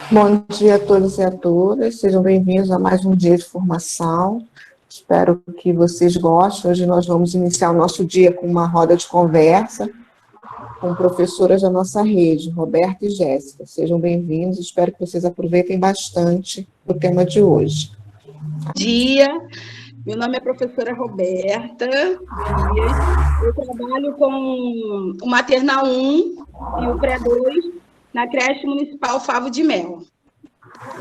Bom dia a todos e a todas, sejam bem-vindos a mais um dia de formação. Espero que vocês gostem. Hoje nós vamos iniciar o nosso dia com uma roda de conversa com professoras da nossa rede, Roberta e Jéssica. Sejam bem-vindos, espero que vocês aproveitem bastante o tema de hoje. Bom dia, meu nome é professora Roberta Dias, eu trabalho com o Maternal 1 e o Pré-2 na creche municipal Favo de Mel.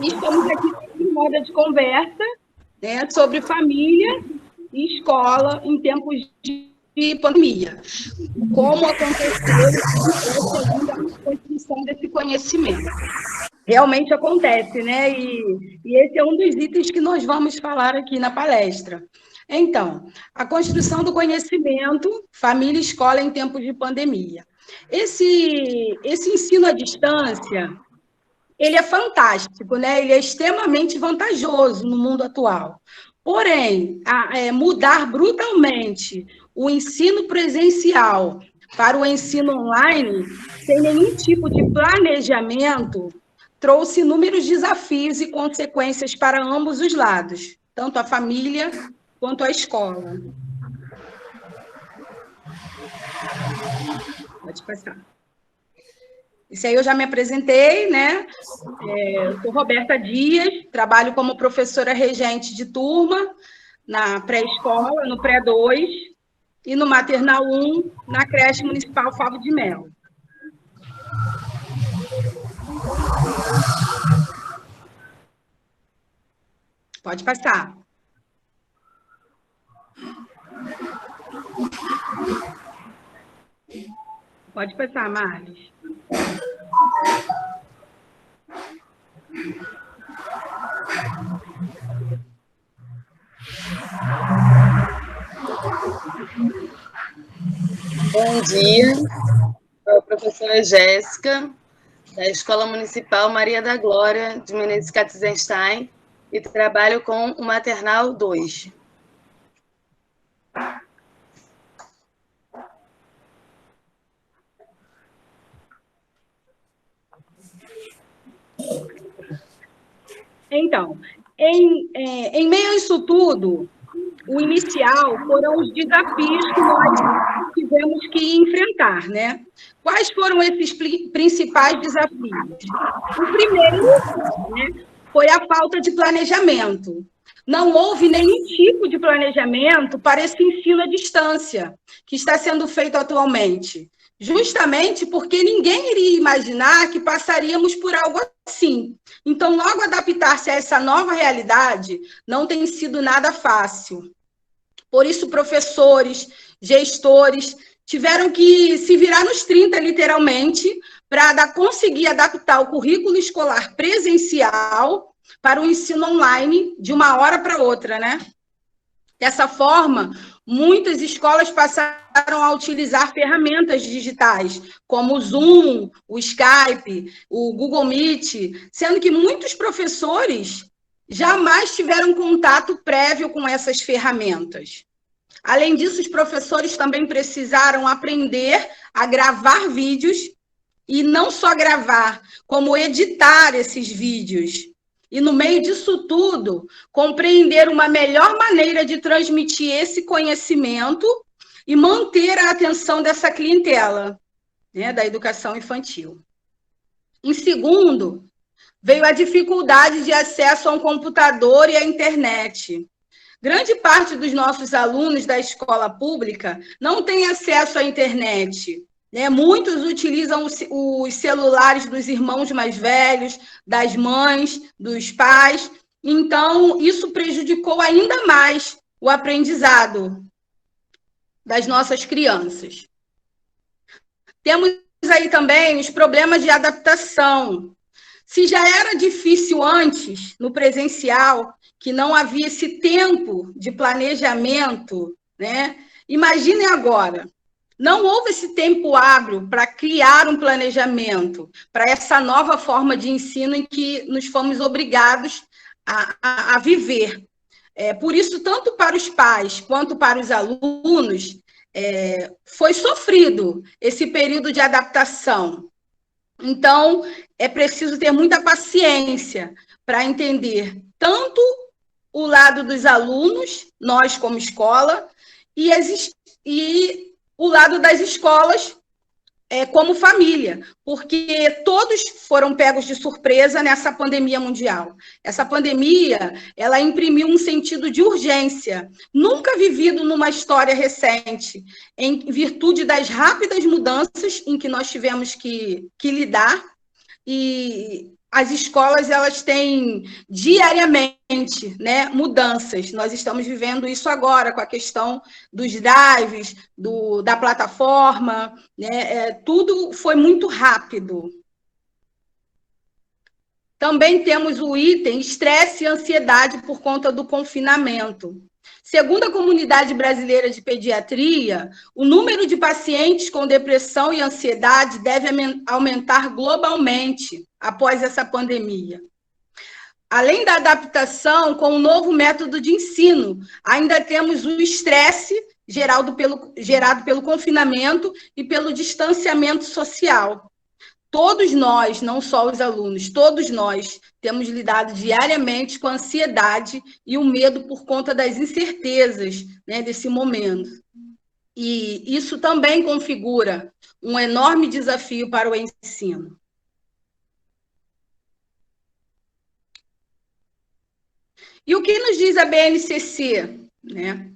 E estamos aqui em roda de conversa, né, sobre família e escola em tempos de pandemia. Como aconteceu a construção desse conhecimento. Realmente acontece, né? E esse é um dos itens que nós vamos falar aqui na palestra. Então, a construção do conhecimento, família e escola em tempos de pandemia. Esse ensino à distância, ele é fantástico, né? Ele é extremamente vantajoso no mundo atual. Porém, mudar brutalmente o ensino presencial para o ensino online, sem nenhum tipo de planejamento, trouxe inúmeros desafios e consequências para ambos os lados, tanto a família quanto a escola. Pode passar. Isso aí eu já me apresentei, né? Eu sou Roberta Dias, trabalho como professora regente de turma na pré-escola, no pré-2, e no Maternal 1, na creche municipal Favo de Mel. Pode passar. Pode passar, Marlis. Bom dia, sou a professora Jéssica, da Escola Municipal Maria da Glória, de Menezes Katzenstein, e trabalho com o Maternal 2. Então, em meio a isso tudo, o inicial foram os desafios que nós tivemos que enfrentar, né? Quais foram esses principais desafios? O primeiro, né, foi a falta de planejamento. Não houve nenhum tipo de planejamento para esse ensino à distância que está sendo feito atualmente, justamente porque ninguém iria imaginar que passaríamos por algo assim. Então, logo adaptar-se a essa nova realidade não tem sido nada fácil. Por isso, professores, gestores, tiveram que se virar nos 30, literalmente, para conseguir adaptar o currículo escolar presencial para o ensino online de uma hora para outra, né? Dessa forma, muitas escolas passaram a utilizar ferramentas digitais, como o Zoom, o Skype, o Google Meet, sendo que muitos professores jamais tiveram contato prévio com essas ferramentas. Além disso, os professores também precisaram aprender a gravar vídeos, e não só gravar, como editar esses vídeos. E, no meio disso tudo, compreender uma melhor maneira de transmitir esse conhecimento e manter a atenção dessa clientela, né, da educação infantil. Em segundo, veio a dificuldade de acesso a um computador e à internet. Grande parte dos nossos alunos da escola pública não tem acesso à internet, né? Muitos utilizam os celulares dos irmãos mais velhos, das mães, dos pais. Então, isso prejudicou ainda mais o aprendizado das nossas crianças. Temos aí também os problemas de adaptação. Se já era difícil antes, no presencial, que não havia esse tempo de planejamento, né? Imaginem agora, não houve esse tempo hábil para criar um planejamento para essa nova forma de ensino em que nos fomos obrigados a viver. Por isso, tanto para os pais quanto para os alunos, foi sofrido esse período de adaptação. Então, é preciso ter muita paciência para entender tanto o lado dos alunos, nós como escola, e o lado das escolas como família, porque todos foram pegos de surpresa nessa pandemia mundial. Essa pandemia, ela imprimiu um sentido de urgência, nunca vivido numa história recente, em virtude das rápidas mudanças em que nós tivemos que lidar, e as escolas elas têm diariamente, né, mudanças. Nós estamos vivendo isso agora com a questão dos drives, da plataforma, né, tudo foi muito rápido. Também temos o item estresse e ansiedade por conta do confinamento. Segundo a Comunidade Brasileira de Pediatria, o número de pacientes com depressão e ansiedade deve aumentar globalmente após essa pandemia. Além da adaptação com o novo método de ensino, ainda temos o estresse gerado pelo confinamento e pelo distanciamento social. Todos nós, não só os alunos, todos nós temos lidado diariamente com a ansiedade e o medo por conta das incertezas, né, desse momento. E isso também configura um enorme desafio para o ensino. E o que nos diz a BNCC? Né?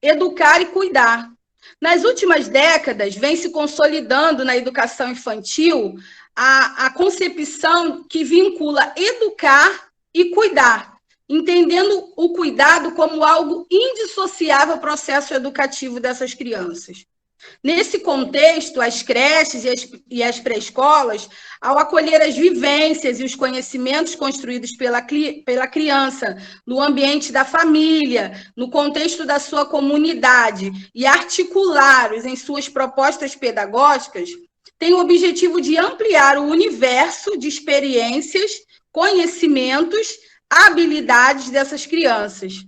Educar e cuidar. Nas últimas décadas, vem se consolidando na educação infantil a concepção que vincula educar e cuidar, entendendo o cuidado como algo indissociável ao processo educativo dessas crianças. Nesse contexto, as creches e as pré-escolas, ao acolher as vivências e os conhecimentos construídos pela criança no ambiente da família, no contexto da sua comunidade e articulá-los em suas propostas pedagógicas, tem o objetivo de ampliar o universo de experiências, conhecimentos, habilidades dessas crianças,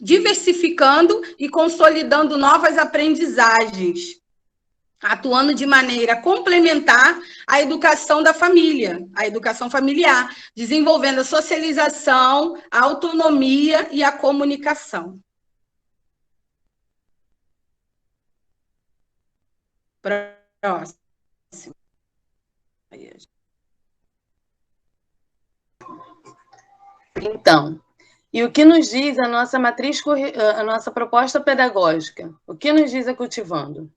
diversificando e consolidando novas aprendizagens, atuando de maneira complementar à educação da família, a educação familiar, desenvolvendo a socialização, a autonomia e a comunicação. Próximo. Então, e o que nos diz a nossa a nossa proposta pedagógica? O que nos diz a Cultivando?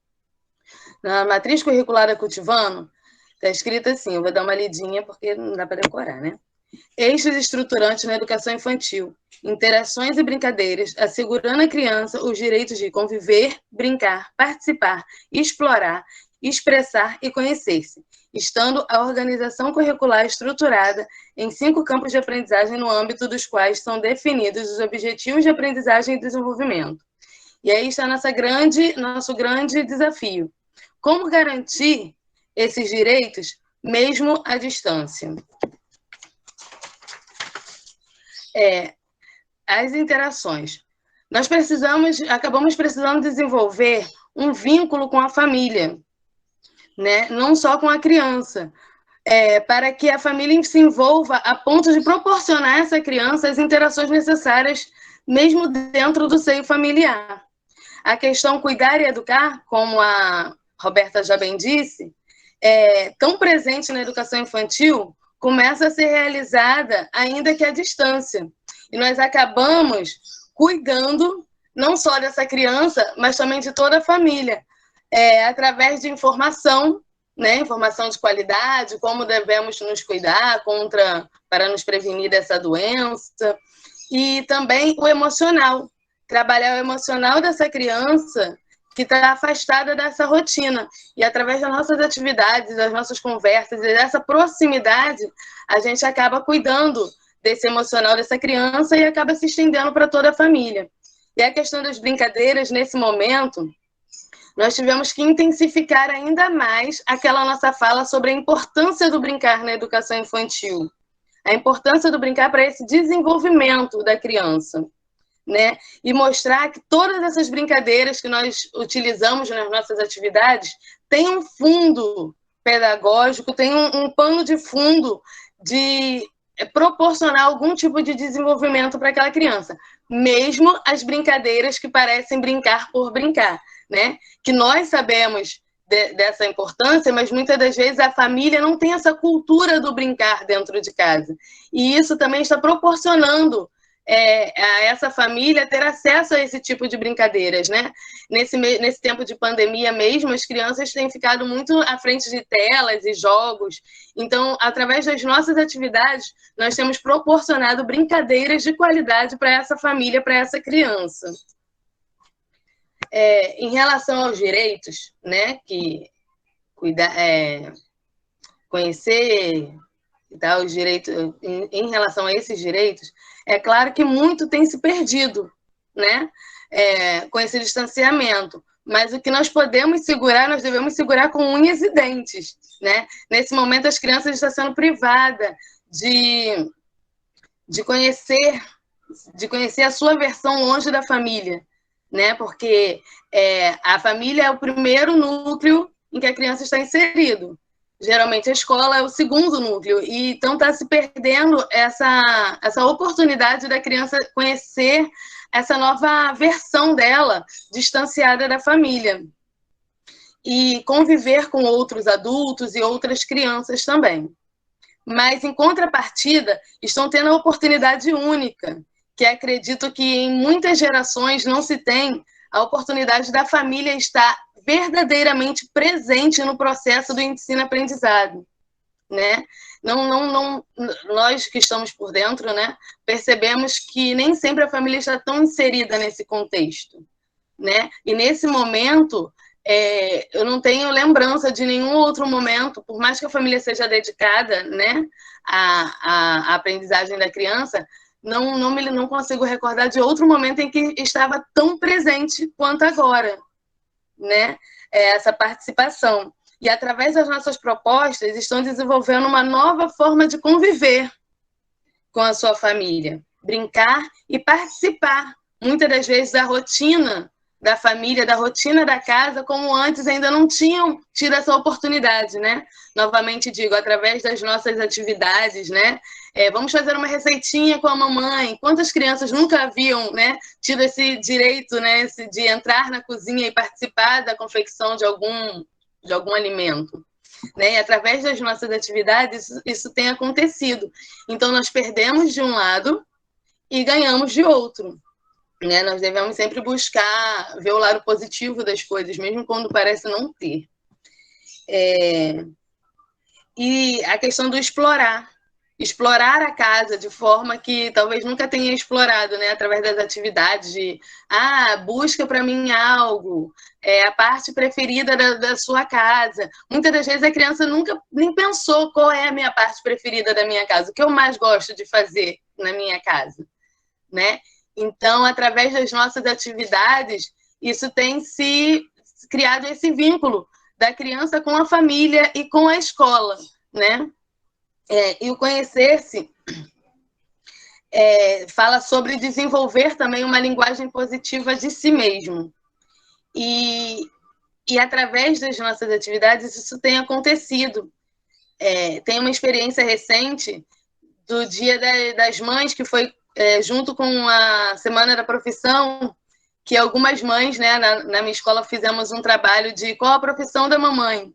Na matriz curricular da Cultivando, está escrito assim, eu vou dar uma lidinha porque não dá para decorar, né? Eixos estruturantes na educação infantil, interações e brincadeiras, assegurando à criança os direitos de conviver, brincar, participar, explorar, expressar e conhecer-se, estando a organização curricular estruturada em 5 campos de aprendizagem no âmbito dos quais são definidos os objetivos de aprendizagem e desenvolvimento. E aí está nosso grande desafio. Como garantir esses direitos mesmo à distância? As interações. Nós acabamos precisando desenvolver um vínculo com a família, né? Não só com a criança, para que a família se envolva a ponto de proporcionar a essa criança as interações necessárias, mesmo dentro do seio familiar. A questão cuidar e educar, como a Roberta já bem disse, tão presente na educação infantil, começa a ser realizada ainda que à distância. E nós acabamos cuidando não só dessa criança, mas também de toda a família, através de informação, né? Informação de qualidade, como devemos nos cuidar para nos prevenir dessa doença, e também o emocional, trabalhar o emocional dessa criança que está afastada dessa rotina. E através das nossas atividades, das nossas conversas e dessa proximidade, a gente acaba cuidando desse emocional dessa criança e acaba se estendendo para toda a família. E a questão das brincadeiras, nesse momento, nós tivemos que intensificar ainda mais aquela nossa fala sobre a importância do brincar na educação infantil. A importância do brincar para esse desenvolvimento da criança, né? E mostrar que todas essas brincadeiras que nós utilizamos nas nossas atividades têm um fundo pedagógico, tem um pano de fundo de proporcionar algum tipo de desenvolvimento para aquela criança, mesmo as brincadeiras que parecem brincar por brincar, né? Que nós sabemos dessa importância, mas muitas das vezes a família não tem essa cultura do brincar dentro de casa. E isso também está proporcionando a essa família ter acesso a esse tipo de brincadeiras, né? Nesse tempo de pandemia mesmo, as crianças têm ficado muito à frente de telas e jogos. Então, através das nossas atividades, nós temos proporcionado brincadeiras de qualidade para essa família, para essa criança. Em relação aos direitos, né, que conhecer e tal, os direitos, em relação a esses direitos, é claro que muito tem se perdido, né, com esse distanciamento. Mas o que nós podemos segurar, nós devemos segurar com unhas e dentes, né? Nesse momento, as crianças estão sendo privadas de conhecer a sua versão longe da família, né? Porque a família é o primeiro núcleo em que a criança está inserido. Geralmente a escola é o segundo núcleo, e então está se perdendo essa oportunidade da criança conhecer essa nova versão dela, distanciada da família, e conviver com outros adultos e outras crianças também. Mas, em contrapartida, estão tendo a oportunidade única, que acredito que em muitas gerações não se tem, a oportunidade da família estar verdadeiramente presente no processo do ensino-aprendizado, né? Nós que estamos por dentro, né, percebemos que nem sempre a família está tão inserida nesse contexto, né? E nesse momento, eu não tenho lembrança de nenhum outro momento, por mais que a família seja dedicada, né, à aprendizagem da criança, não consigo recordar de outro momento em que estava tão presente quanto agora, né? Essa participação. E, através das nossas propostas, estão desenvolvendo uma nova forma de conviver com a sua família, brincar e participar, muitas das vezes, da rotina da família, da rotina da casa, como antes ainda não tinham tido essa oportunidade, né? Novamente digo, através das nossas atividades, né? Vamos fazer uma receitinha com a mamãe. Quantas crianças nunca haviam, né, tido esse direito, né, de entrar na cozinha e participar da confecção de algum alimento? Né? E através das nossas atividades, isso tem acontecido. Então, nós perdemos de um lado e ganhamos de outro. Né? Nós devemos sempre buscar ver o lado positivo das coisas, mesmo quando parece não ter. E a questão do explorar a casa de forma que talvez nunca tenha explorado, né? Através das atividades de busca para mim algo, a parte preferida da sua casa. Muitas das vezes a criança nunca nem pensou qual é a minha parte preferida da minha casa, o que eu mais gosto de fazer na minha casa, né? Então, através das nossas atividades, isso tem se criado esse vínculo da criança com a família e com a escola, né? E o conhecer-se fala sobre desenvolver também uma linguagem positiva de si mesmo. E através das nossas atividades, isso tem acontecido. Tem uma experiência recente do Dia das Mães, que foi junto com a Semana da Profissão, que algumas mães, né, na minha escola, fizemos um trabalho de qual a profissão da mamãe.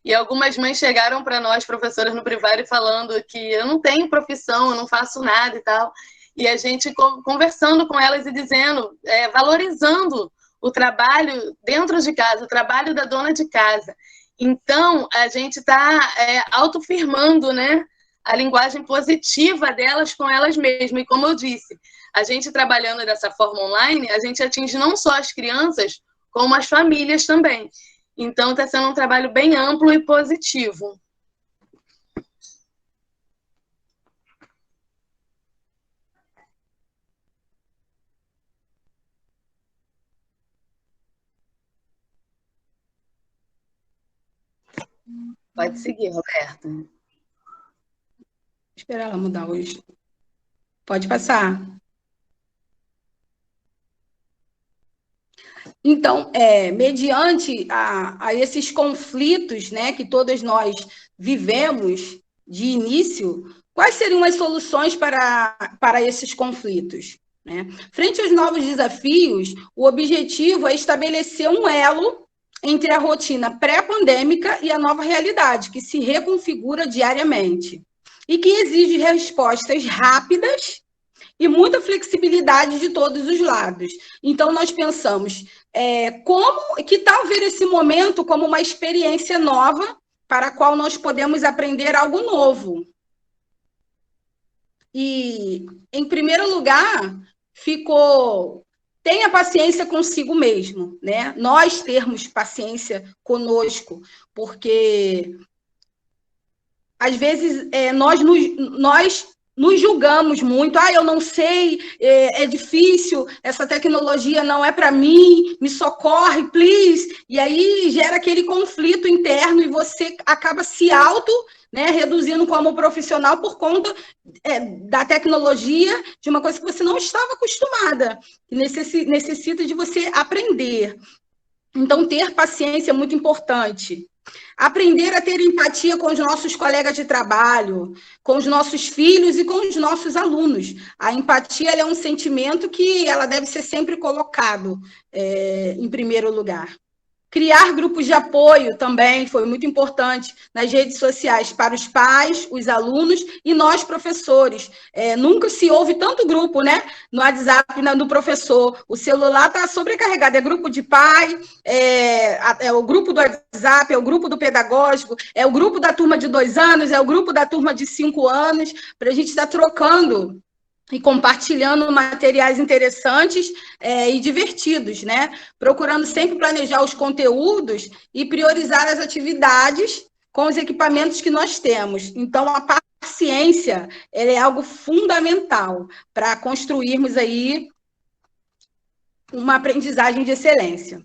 E algumas mães chegaram para nós, professoras no privado, falando que eu não tenho profissão, eu não faço nada e tal. E a gente conversando com elas e dizendo, valorizando o trabalho dentro de casa, o trabalho da dona de casa. Então, a gente está autofirmando, né, a linguagem positiva delas com elas mesmas. E como eu disse, a gente trabalhando dessa forma online, a gente atinge não só as crianças, como as famílias também. Então, está sendo um trabalho bem amplo e positivo. Pode seguir, Roberta. Vou esperar ela mudar hoje. Pode passar. Então, mediante a esses conflitos, né, que todas nós vivemos de início, quais seriam as soluções para esses conflitos? Né? Frente aos novos desafios, o objetivo é estabelecer um elo entre a rotina pré-pandêmica e a nova realidade, que se reconfigura diariamente e que exige respostas rápidas e muita flexibilidade de todos os lados. Então, nós pensamos, que tal ver esse momento como uma experiência nova para a qual nós podemos aprender algo novo? E, em primeiro lugar, tenha paciência consigo mesmo, né? Nós termos paciência conosco, porque às vezes nós nos julgamos muito, eu não sei, é difícil, essa tecnologia não é para mim, me socorre, please. E aí gera aquele conflito interno e você acaba se reduzindo como profissional por conta da tecnologia, de uma coisa que você não estava acostumada, que necessita de você aprender. Então, ter paciência é muito importante. Aprender a ter empatia com os nossos colegas de trabalho, com os nossos filhos e com os nossos alunos. A empatia é um sentimento que ela deve ser sempre colocado em primeiro lugar. Criar grupos de apoio também foi muito importante nas redes sociais para os pais, os alunos e nós, professores. Nunca se ouve tanto grupo, né? No WhatsApp, do professor. O celular está sobrecarregado. É grupo de pai, é o grupo do WhatsApp, é o grupo do pedagógico, é o grupo da turma de 2 anos, é o grupo da turma de 5 anos, para a gente estar trocando e compartilhando materiais interessantes e divertidos, né? Procurando sempre planejar os conteúdos e priorizar as atividades com os equipamentos que nós temos. Então, a paciência é algo fundamental para construirmos aí uma aprendizagem de excelência.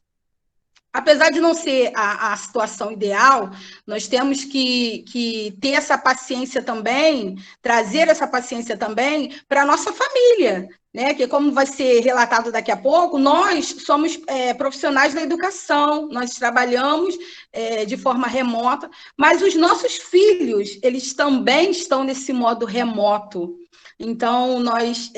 Apesar de não ser a situação ideal, nós temos que ter essa paciência também, trazer essa paciência também para a nossa família, né? Que, como vai ser relatado daqui a pouco, nós somos profissionais da educação, nós trabalhamos de forma remota, mas os nossos filhos, eles também estão nesse modo remoto. Então, nós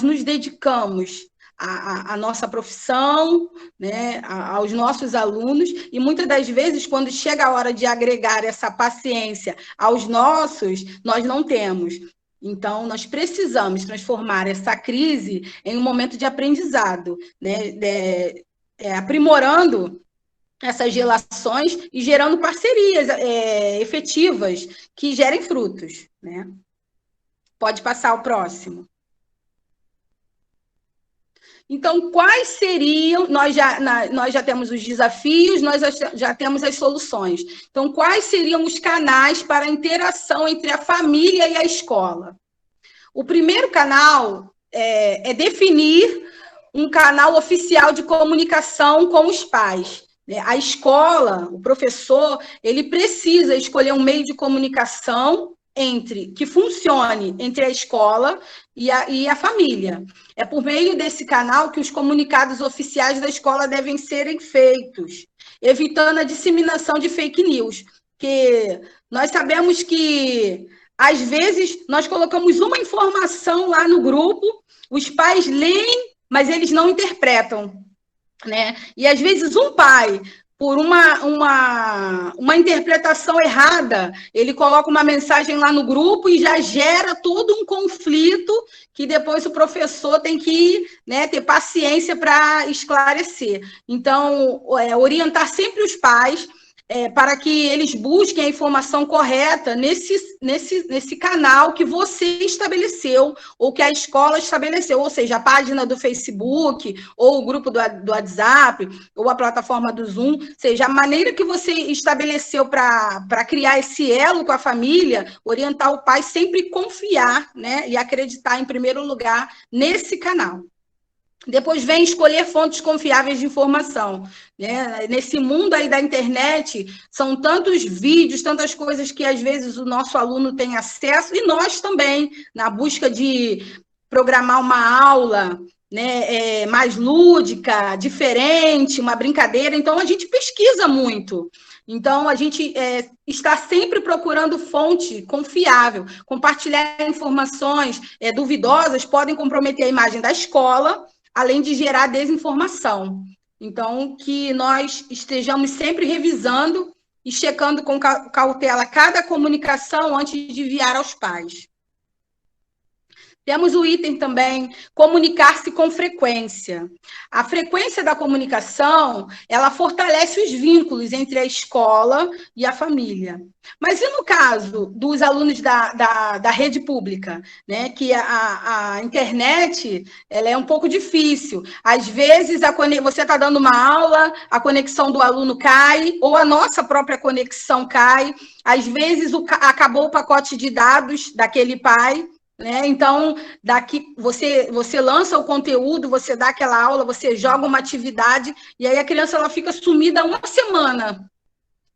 nos dedicamos a nossa profissão, né, aos nossos alunos, e muitas das vezes, quando chega a hora de agregar essa paciência aos nossos, nós não temos. Então, nós precisamos transformar essa crise em um momento de aprendizado, né, aprimorando essas relações e gerando parcerias efetivas que gerem frutos, né? Pode passar o próximo. Então, quais seriam... Nós já temos os desafios, nós já temos as soluções. Então, quais seriam os canais para a interação entre a família e a escola? O primeiro canal é definir um canal oficial de comunicação com os pais. A escola, o professor, ele precisa escolher um meio de comunicação que funcione entre a escola e a família. É por meio desse canal que os comunicados oficiais da escola devem serem feitos, evitando a disseminação de fake news, porque nós sabemos que, às vezes, nós colocamos uma informação lá no grupo, os pais leem, mas eles não interpretam, né? E, às vezes, um pai, por uma interpretação errada, ele coloca uma mensagem lá no grupo e já gera todo um conflito que depois o professor tem que ter paciência para esclarecer. Então, orientar sempre os pais para que eles busquem a informação correta nesse canal que você estabeleceu, ou que a escola estabeleceu, ou seja, a página do Facebook, ou o grupo do WhatsApp, ou a plataforma do Zoom, ou seja, a maneira que você estabeleceu para criar esse elo com a família, orientar o pai sempre confiar, né, e acreditar, em primeiro lugar, nesse canal. Depois vem escolher fontes confiáveis de informação, né? Nesse mundo aí da internet, são tantos vídeos, tantas coisas que às vezes o nosso aluno tem acesso, e nós também, na busca de programar uma aula né, mais lúdica, diferente, uma brincadeira. Então, a gente pesquisa muito. Então, a gente está sempre procurando fonte confiável. Compartilhar informações duvidosas podem comprometer a imagem da escola, além de gerar desinformação. Então, que nós estejamos sempre revisando e checando com cautela cada comunicação antes de enviar aos pais. Temos o item também, comunicar-se com frequência. A frequência da comunicação, ela fortalece os vínculos entre a escola e a família. Mas e no caso dos alunos da rede pública, né? Que a internet ela é um pouco difícil. Às vezes, você está dando uma aula, a conexão do aluno cai, ou a nossa própria conexão cai. Às vezes, acabou o pacote de dados daquele pai, né? Então, daqui você lança o conteúdo, você dá aquela aula, você joga uma atividade, e aí a criança ela fica sumida uma semana.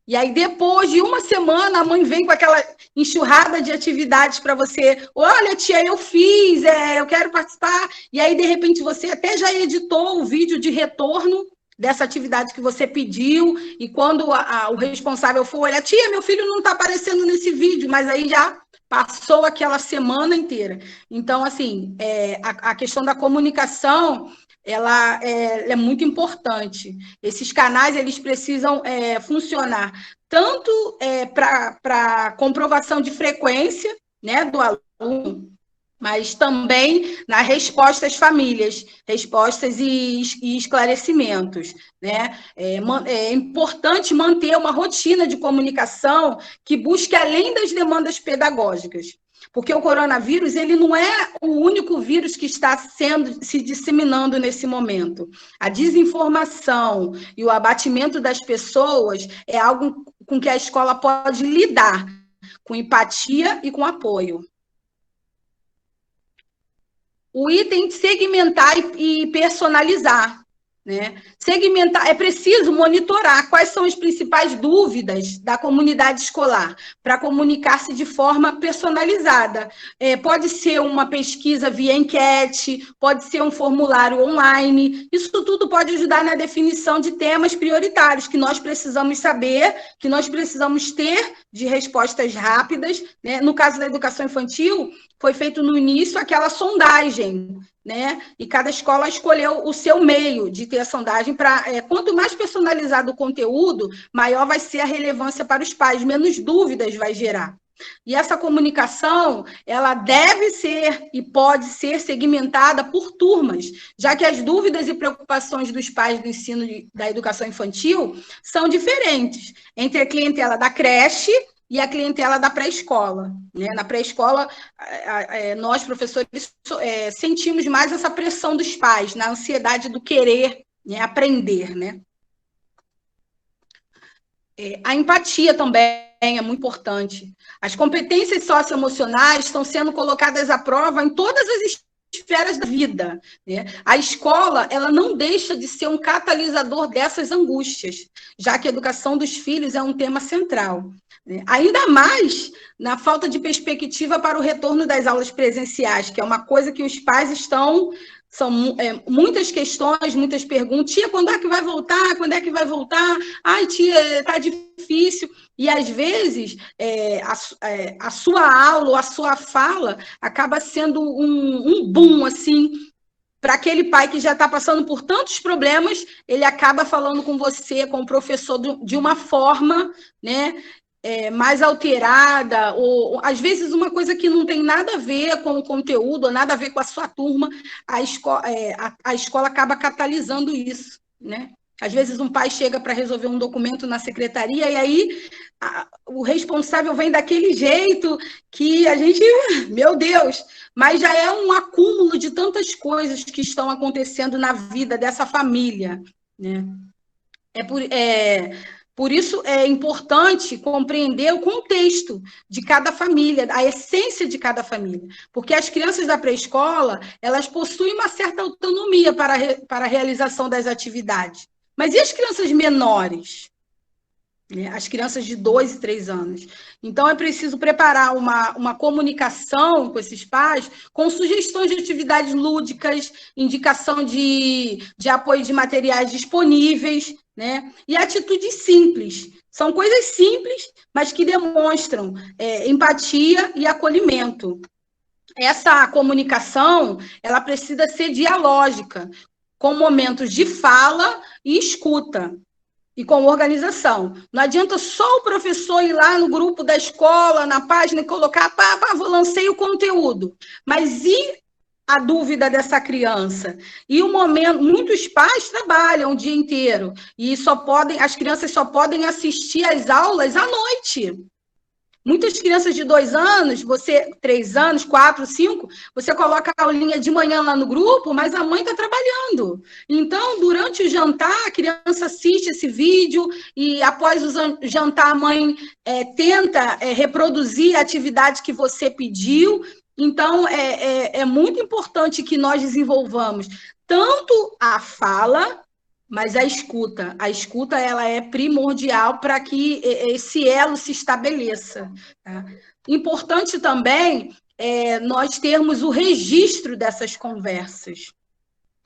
E aí, depois de uma semana, a mãe vem com aquela enxurrada de atividades para você. Olha, tia, eu fiz, eu quero participar. E aí, de repente, você até já editou o vídeo de retorno dessa atividade que você pediu, e quando o responsável for olhar, tia, meu filho não está aparecendo nesse vídeo, mas aí já passou aquela semana inteira. Então, assim, a questão da comunicação, ela é muito importante. Esses canais, eles precisam funcionar tanto para comprovação de frequência, né, do aluno, mas também na resposta às famílias, respostas e esclarecimentos, né? É importante manter uma rotina de comunicação que busque além das demandas pedagógicas, porque o coronavírus ele não é o único vírus que está se disseminando nesse momento. A desinformação e o abatimento das pessoas é algo com que a escola pode lidar, com empatia e com apoio. O item de segmentar e personalizar, né? Segmentar, é preciso monitorar quais são as principais dúvidas da comunidade escolar para comunicar-se de forma personalizada. Pode ser uma pesquisa via enquete, pode ser um formulário online. Isso tudo pode ajudar na definição de temas prioritários que nós precisamos saber, que nós precisamos ter de respostas rápidas, né? No caso da educação infantil, foi feito no início aquela sondagem, né? E cada escola escolheu o seu meio de ter a sondagem para quanto mais personalizado o conteúdo, maior vai ser a relevância para os pais, menos dúvidas vai gerar. E essa comunicação, ela deve ser e pode ser segmentada por turmas, já que as dúvidas e preocupações dos pais do ensino da educação infantil são diferentes entre a clientela da creche e a clientela da pré-escola, né? Na pré-escola, nós, professores, sentimos mais essa pressão dos pais, na ansiedade do querer, né, aprender, né? A empatia também é muito importante. As competências socioemocionais estão sendo colocadas à prova em todas as esferas da vida, né? A escola, ela não deixa de ser um catalisador dessas angústias, já que a educação dos filhos é um tema central, né? Ainda mais na falta de perspectiva para o retorno das aulas presenciais, que é uma coisa que os pais estão... São muitas questões, muitas perguntas. Tia, quando é que vai voltar? Quando é que vai voltar? Ai, tia, está difícil. E, às vezes, a sua aula ou a sua fala acaba sendo um boom, assim, para aquele pai que já está passando por tantos problemas, ele acaba falando com você, com o professor, de uma forma, né, mais alterada, ou às vezes uma coisa que não tem nada a ver com o conteúdo, ou nada a ver com a sua turma, a escola acaba catalisando isso, né? Às vezes um pai chega para resolver um documento na secretaria e aí o responsável vem daquele jeito que a gente, meu Deus, mas já é um acúmulo de tantas coisas que estão acontecendo na vida dessa família, né? Por isso é importante compreender o contexto de cada família, a essência de cada família, porque as crianças da pré-escola, elas possuem uma certa autonomia para a realização das atividades. Mas e as crianças menores? né? As crianças de 2 e 3 anos. Então, é preciso preparar uma comunicação com esses pais, com sugestões de atividades lúdicas, indicação de apoio de materiais disponíveis, né? E atitudes simples. São coisas simples, mas que demonstram empatia e acolhimento. Essa comunicação, ela precisa ser dialógica, com momentos de fala e escuta, e com organização. Não adianta só o professor ir lá no grupo da escola, na página, e colocar, lancei o conteúdo. Mas e a dúvida dessa criança? E o momento, muitos pais trabalham o dia inteiro, e as crianças só podem assistir às aulas à noite. Muitas crianças de 2 anos, 3 anos, 4, 5, você coloca a aulinha de manhã lá no grupo, mas a mãe está trabalhando. Então, durante o jantar, a criança assiste esse vídeo e, após o jantar, a mãe tenta reproduzir a atividade que você pediu. Então, é muito importante que nós desenvolvamos tanto a fala, mas a escuta ela é primordial para que esse elo se estabeleça. Tá? Importante também nós termos o registro dessas conversas.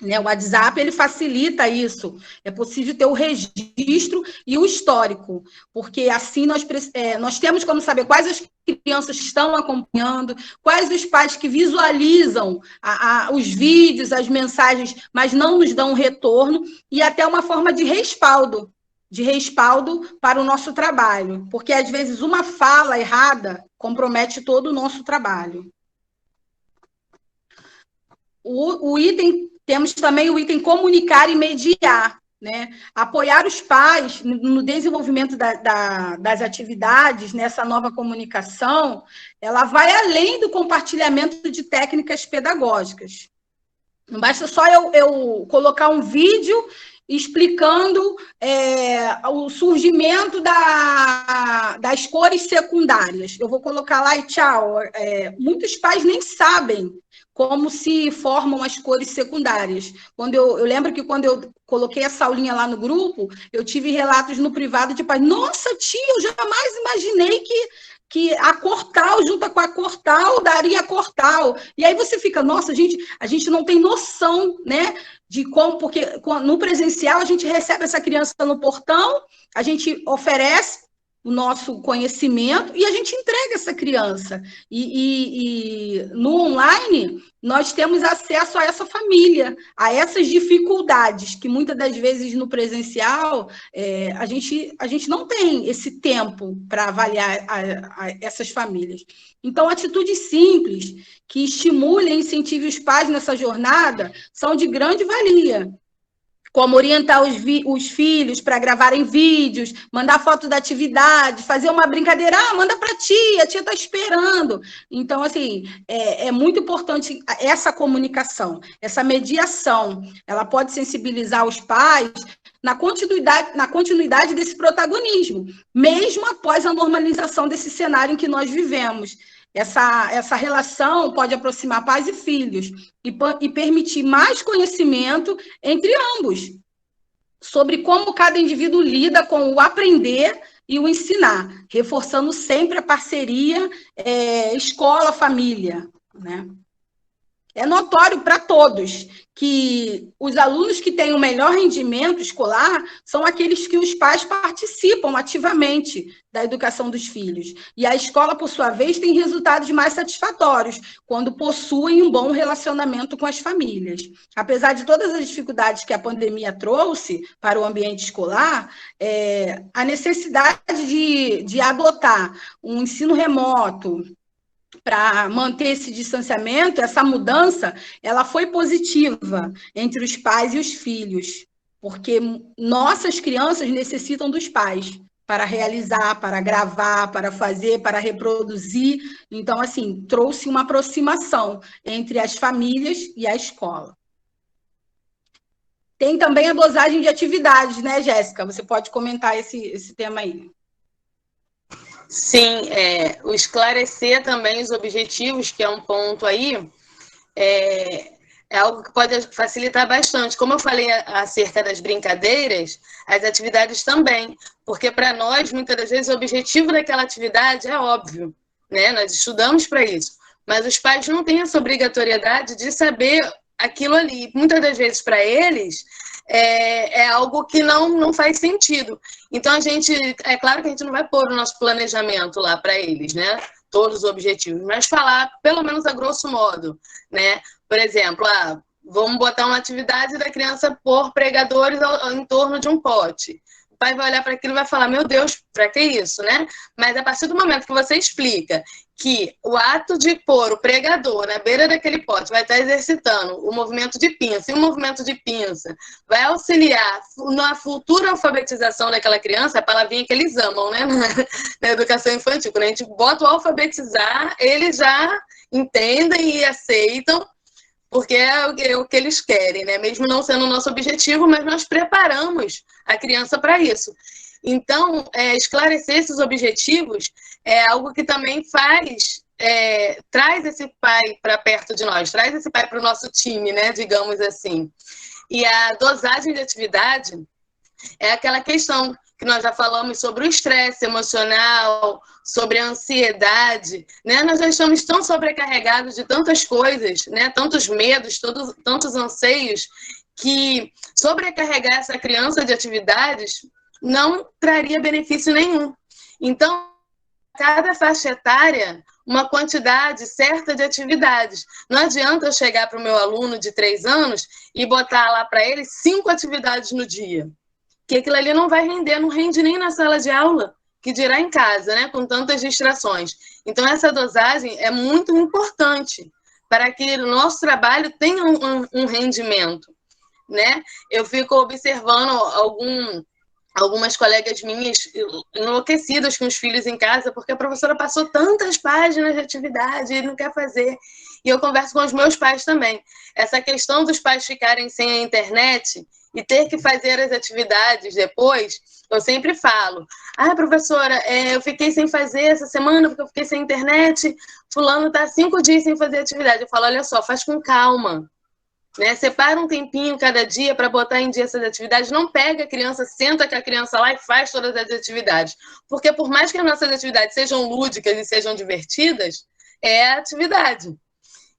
Né? O WhatsApp ele facilita isso. É possível ter o registro e o histórico, porque assim nós temos como saber quais as crianças estão acompanhando, quais os pais que visualizam os vídeos, as mensagens, mas não nos dão um retorno, e até uma forma de respaldo para o nosso trabalho, porque às vezes uma fala errada compromete todo o nosso trabalho. Temos também o item comunicar e mediar, né? Apoiar os pais no desenvolvimento das atividades, nessa nova comunicação, ela vai além do compartilhamento de técnicas pedagógicas. Não basta só eu colocar um vídeo explicando o surgimento das cores secundárias. Eu vou colocar lá e tchau. Muitos pais nem sabem como se formam as cores secundárias. Eu lembro que quando eu coloquei essa aulinha lá no grupo, eu tive relatos no privado de pais, nossa, tia, eu jamais imaginei que a cor tal junta com a cor tal daria a cor tal. E aí você fica, nossa, a gente não tem noção, né, de como, porque no presencial a gente recebe essa criança no portão, a gente oferece o nosso conhecimento e a gente entrega essa criança. E no online, nós temos acesso a essa família, a essas dificuldades, que muitas das vezes no presencial a gente não tem esse tempo para avaliar essas famílias. Então, atitudes simples que estimulem e incentivem os pais nessa jornada são de grande valia. Como orientar os filhos para gravarem vídeos, mandar foto da atividade, fazer uma brincadeira, manda para a tia está esperando. Então, assim, é muito importante essa comunicação, essa mediação. Ela pode sensibilizar os pais na continuidade desse protagonismo, mesmo após a normalização desse cenário em que nós vivemos. Essa relação pode aproximar pais e filhos e permitir mais conhecimento entre ambos sobre como cada indivíduo lida com o aprender e o ensinar, reforçando sempre a parceria escola-família, né? É notório para todos que os alunos que têm o melhor rendimento escolar são aqueles que os pais participam ativamente da educação dos filhos. E a escola, por sua vez, tem resultados mais satisfatórios quando possuem um bom relacionamento com as famílias. Apesar de todas as dificuldades que a pandemia trouxe para o ambiente escolar, a necessidade de adotar um ensino remoto, para manter esse distanciamento, essa mudança, ela foi positiva entre os pais e os filhos, porque nossas crianças necessitam dos pais para realizar, para gravar, para fazer, para reproduzir. Então, assim, trouxe uma aproximação entre as famílias e a escola. Tem também a dosagem de atividades, né, Jéssica? Você pode comentar esse tema aí. Sim, o esclarecer também os objetivos, que é um ponto aí, é algo que pode facilitar bastante. Como eu falei acerca das brincadeiras, as atividades também, porque para nós, muitas das vezes, o objetivo daquela atividade é óbvio, né? Nós estudamos para isso, mas os pais não têm essa obrigatoriedade de saber aquilo ali. Muitas das vezes, para eles, é algo que não faz sentido. Então, é claro que a gente não vai pôr o nosso planejamento lá para eles, né? Todos os objetivos, mas falar, pelo menos a grosso modo, né? Por exemplo, vamos botar uma atividade da criança pôr pregadores em torno de um pote. O pai vai olhar para aquilo e vai falar, meu Deus, para que isso, né? Mas a partir do momento que você explica que o ato de pôr o pregador na beira daquele pote vai estar exercitando o movimento de pinça, e o movimento de pinça vai auxiliar na futura alfabetização daquela criança, a palavrinha que eles amam, né? Na educação infantil. Quando a gente bota o alfabetizar, eles já entendem e aceitam, porque é o que eles querem, né? Mesmo não sendo o nosso objetivo, mas nós preparamos a criança para isso. Então, esclarecer esses objetivos é algo que também traz esse pai para perto de nós, traz esse pai para o nosso time, né? Digamos assim. E a dosagem de atividade é aquela questão que nós já falamos sobre o estresse emocional, sobre a ansiedade, né? Nós já estamos tão sobrecarregados de tantas coisas, né? Tantos medos, tantos anseios, que sobrecarregar essa criança de atividades não traria benefício nenhum. Então, cada faixa etária, uma quantidade certa de atividades. Não adianta eu chegar para o meu aluno de 3 anos e botar lá para ele 5 atividades no dia, que aquilo ali não vai render, não rende nem na sala de aula, que dirá em casa, né, com tantas distrações. Então, essa dosagem é muito importante para que o nosso trabalho tenha um rendimento, né? Eu fico observando algumas colegas minhas enlouquecidas com os filhos em casa, porque a professora passou tantas páginas de atividade, ele não quer fazer. E eu converso com os meus pais também. Essa questão dos pais ficarem sem a internet e ter que fazer as atividades depois, eu sempre falo, professora, eu fiquei sem fazer essa semana porque eu fiquei sem internet, fulano está 5 dias sem fazer atividade. Eu falo, olha só, faz com calma. Né? Separa um tempinho cada dia para botar em dia essas atividades. Não pega a criança, senta com a criança lá e faz todas as atividades. Porque por mais que as nossas atividades sejam lúdicas e sejam divertidas, é atividade.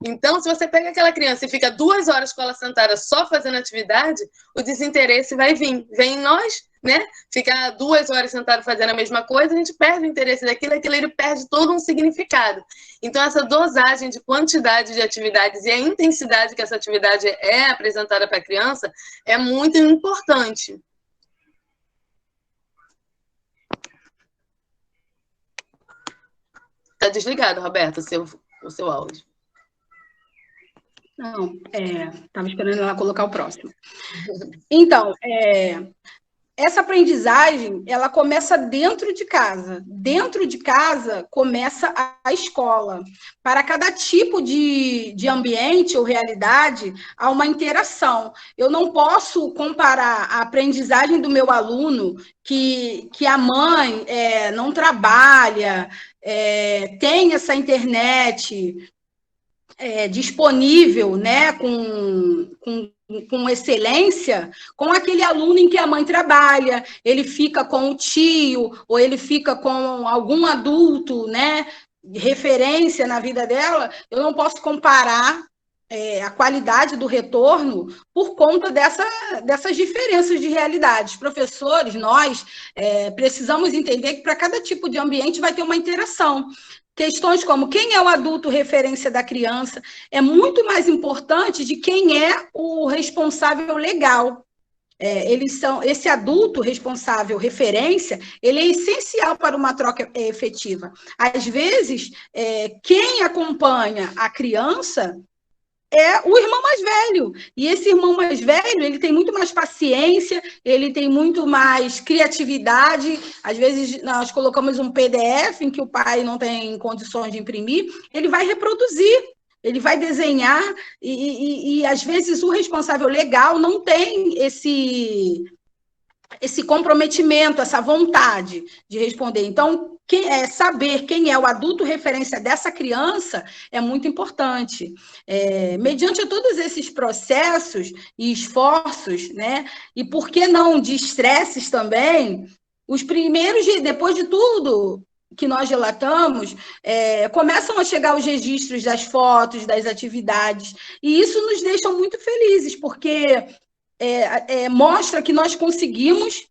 Então, se você pega aquela criança e fica 2 horas com ela sentada só fazendo atividade, o desinteresse vai vir. Vem em nós, né? Ficar 2 horas sentado fazendo a mesma coisa, a gente perde o interesse daquilo, aquilo ele perde todo um significado. Então, essa dosagem de quantidade de atividades e a intensidade que essa atividade é apresentada para a criança é muito importante. Está desligado, Roberto, o seu áudio. Não, estava esperando ela colocar o próximo. Então, essa aprendizagem, ela começa dentro de casa. Dentro de casa, começa a escola. Para cada tipo de ambiente ou realidade, há uma interação. Eu não posso comparar a aprendizagem do meu aluno, que a mãe não trabalha, tem essa internet disponível, né, com excelência, com aquele aluno em que a mãe trabalha, ele fica com o tio, ou ele fica com algum adulto, né, referência na vida dela. Eu não posso comparar a qualidade do retorno por conta dessas diferenças de realidades. Professores, nós precisamos entender que para cada tipo de ambiente vai ter uma interação. Questões como quem é o adulto referência da criança é muito mais importante de quem é o responsável legal. Esse adulto responsável referência, ele é essencial para uma troca efetiva. Às vezes, quem acompanha a criança é o irmão mais velho. E esse irmão mais velho, ele tem muito mais paciência, ele tem muito mais criatividade. Às vezes, nós colocamos um PDF em que o pai não tem condições de imprimir, ele vai reproduzir, ele vai desenhar, e às vezes o responsável legal não tem esse comprometimento, essa vontade de responder. Então, saber quem é o adulto referência dessa criança é muito importante. Mediante todos esses processos e esforços, né, e por que não de estresses também, os primeiros dias, depois de tudo que nós relatamos, começam a chegar os registros das fotos, das atividades, e isso nos deixa muito felizes, porque mostra que nós conseguimos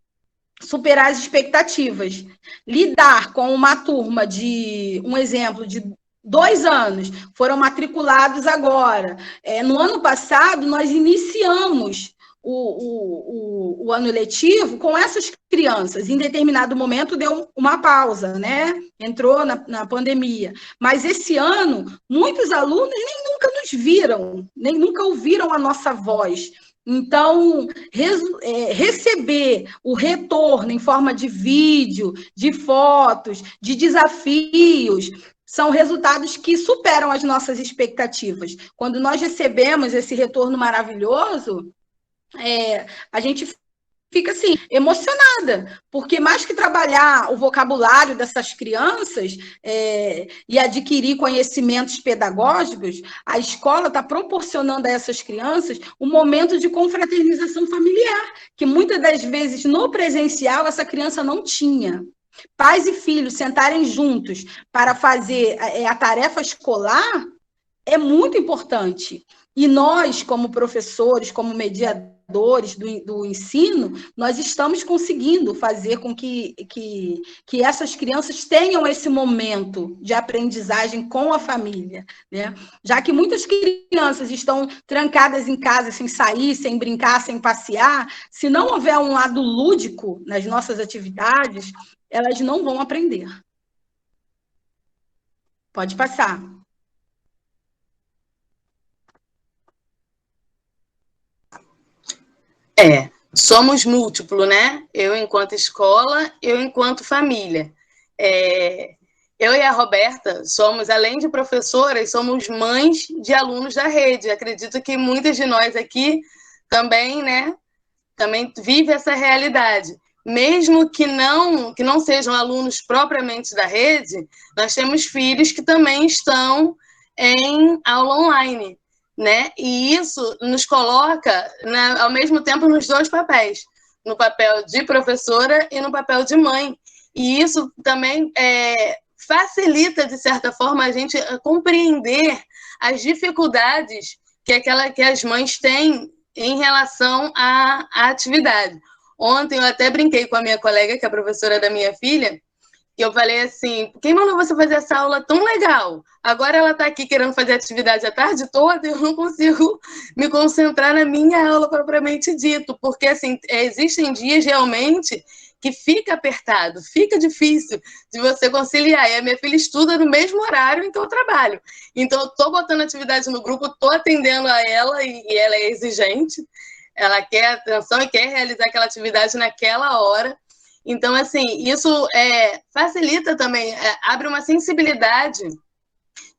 superar as expectativas. Lidar com uma turma de, um exemplo, de 2 anos, foram matriculados agora. No ano passado, nós iniciamos o ano letivo com essas crianças. Em determinado momento, deu uma pausa, né? Entrou na pandemia. Mas esse ano, muitos alunos nem nunca nos viram, nem nunca ouviram a nossa voz. Então, receber o retorno em forma de vídeo, de fotos, de desafios, são resultados que superam as nossas expectativas. Quando nós recebemos esse retorno maravilhoso, a gente fica assim, emocionada, porque mais que trabalhar o vocabulário dessas crianças e adquirir conhecimentos pedagógicos, a escola está proporcionando a essas crianças um momento de confraternização familiar, que muitas das vezes no presencial essa criança não tinha. Pais e filhos sentarem juntos para fazer a tarefa escolar é muito importante. E nós, como professores, como mediadores do ensino, nós estamos conseguindo fazer com que essas crianças tenham esse momento de aprendizagem com a família, né? Já que muitas crianças estão trancadas em casa, sem sair, sem brincar, sem passear, se não houver um lado lúdico nas nossas atividades, elas não vão aprender. Pode passar. Somos múltiplo, né? Eu enquanto escola, eu enquanto família. Eu e a Roberta somos, além de professoras, somos mães de alunos da rede. Acredito que muitas de nós aqui também, né? Também vive essa realidade. Mesmo que não sejam alunos propriamente da rede, nós temos filhos que também estão em aula online, né? E isso nos coloca, ao mesmo tempo, nos 2 papéis, no papel de professora e no papel de mãe. E isso também facilita, de certa forma, a gente compreender as dificuldades que as mães têm em relação à atividade. Ontem eu até brinquei com a minha colega, que é a professora da minha filha, e eu falei assim, quem mandou você fazer essa aula tão legal? Agora ela está aqui querendo fazer atividade a tarde toda e eu não consigo me concentrar na minha aula propriamente dito, porque assim, existem dias realmente que fica apertado, fica difícil de você conciliar. E a minha filha estuda no mesmo horário em que eu trabalho. Então, eu estou botando atividade no grupo, estou atendendo a ela e ela é exigente. Ela quer atenção e quer realizar aquela atividade naquela hora. Então, assim, isso facilita também, abre uma sensibilidade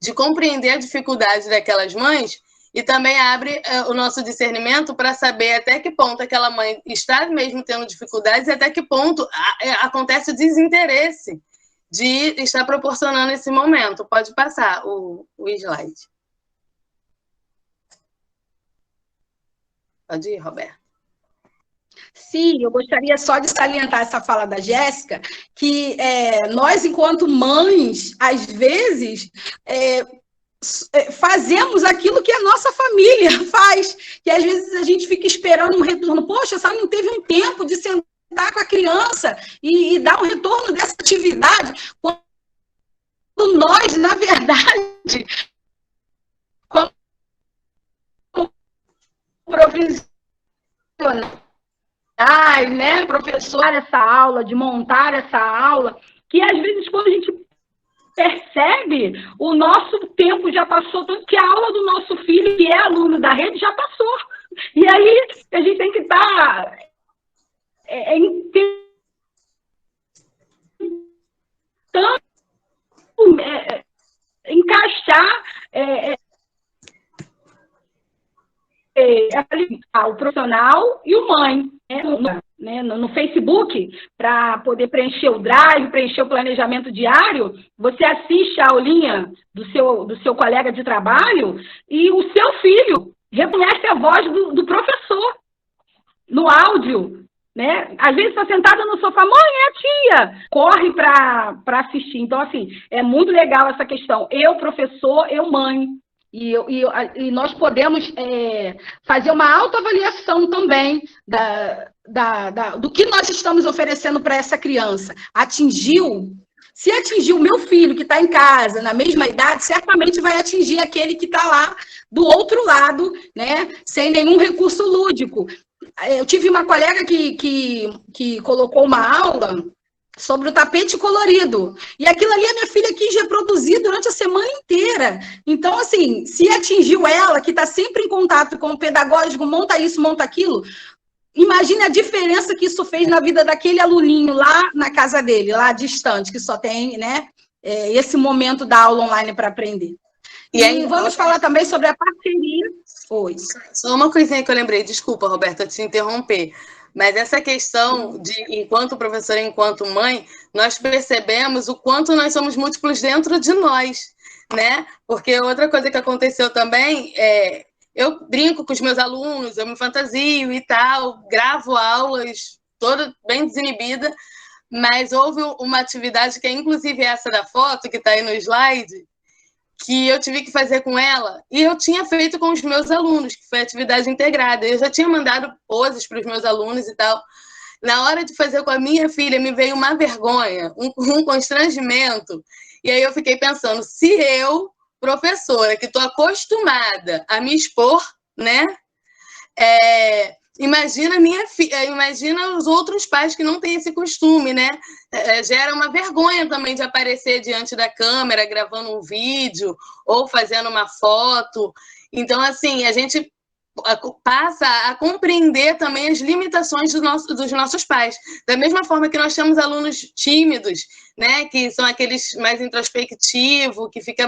de compreender a dificuldade daquelas mães e também abre o nosso discernimento para saber até que ponto aquela mãe está mesmo tendo dificuldades e até que ponto acontece o desinteresse de estar proporcionando esse momento. Pode passar o slide. Pode ir, Roberto. Sim, eu gostaria só de salientar essa fala da Jéssica, que nós, enquanto mães, às vezes, fazemos aquilo que a nossa família faz, que às vezes a gente fica esperando um retorno. Poxa, ela não teve um tempo de sentar com a criança e dar um retorno dessa atividade, quando nós, na verdade, como profissionais, né, professor, essa aula, de montar essa aula, que às vezes quando a gente percebe, o nosso tempo já passou, tanto que a aula do nosso filho, que é aluno da rede, já passou. E aí a gente tem que estar encaixar o profissional e o mãe, né? né, no Facebook, para poder preencher o drive, preencher o planejamento diário, você assiste a aulinha do seu colega de trabalho e o seu filho reconhece a voz do professor no áudio, né? Às vezes está sentada no sofá, mãe, é a tia, corre para assistir. Então, assim, é muito legal essa questão. Eu, professor, eu, mãe. E nós podemos fazer uma autoavaliação também do que nós estamos oferecendo para essa criança. Se atingiu o meu filho que está em casa, na mesma idade, certamente vai atingir aquele que está lá do outro lado, né, sem nenhum recurso lúdico. Eu tive uma colega que colocou uma aula sobre o tapete colorido. E aquilo ali a minha filha quis reproduzir durante a semana inteira. Então, assim, se atingiu ela, que está sempre em contato com o pedagógico, monta isso, monta aquilo, imagine a diferença que isso fez na vida daquele aluninho lá na casa dele, lá distante, que só tem, né, esse momento da aula online para aprender. E aí, vamos falar também sobre a parceria. Oi. Só uma coisinha que eu lembrei, desculpa, Roberta, te interromper. Mas essa questão de, enquanto professora, enquanto mãe, nós percebemos o quanto nós somos múltiplos dentro de nós, né? Porque outra coisa que aconteceu também eu brinco com os meus alunos, eu me fantasio e tal, gravo aulas, toda bem desinibida, mas houve uma atividade que é inclusive essa da foto, que está aí no slide, que eu tive que fazer com ela, e eu tinha feito com os meus alunos, que foi atividade integrada. Eu já tinha mandado poses para os meus alunos e tal. Na hora de fazer com a minha filha, me veio uma vergonha, um constrangimento. E aí eu fiquei pensando, se eu, professora, que estou acostumada a me expor, né? Imagina minha filha, imagina os outros pais que não têm esse costume, né? Gera uma vergonha também de aparecer diante da câmera, gravando um vídeo ou fazendo uma foto. Então, assim, a gente passa a compreender também as limitações dos nossos pais. Da mesma forma que nós temos alunos tímidos, né, que são aqueles mais introspectivos, que fica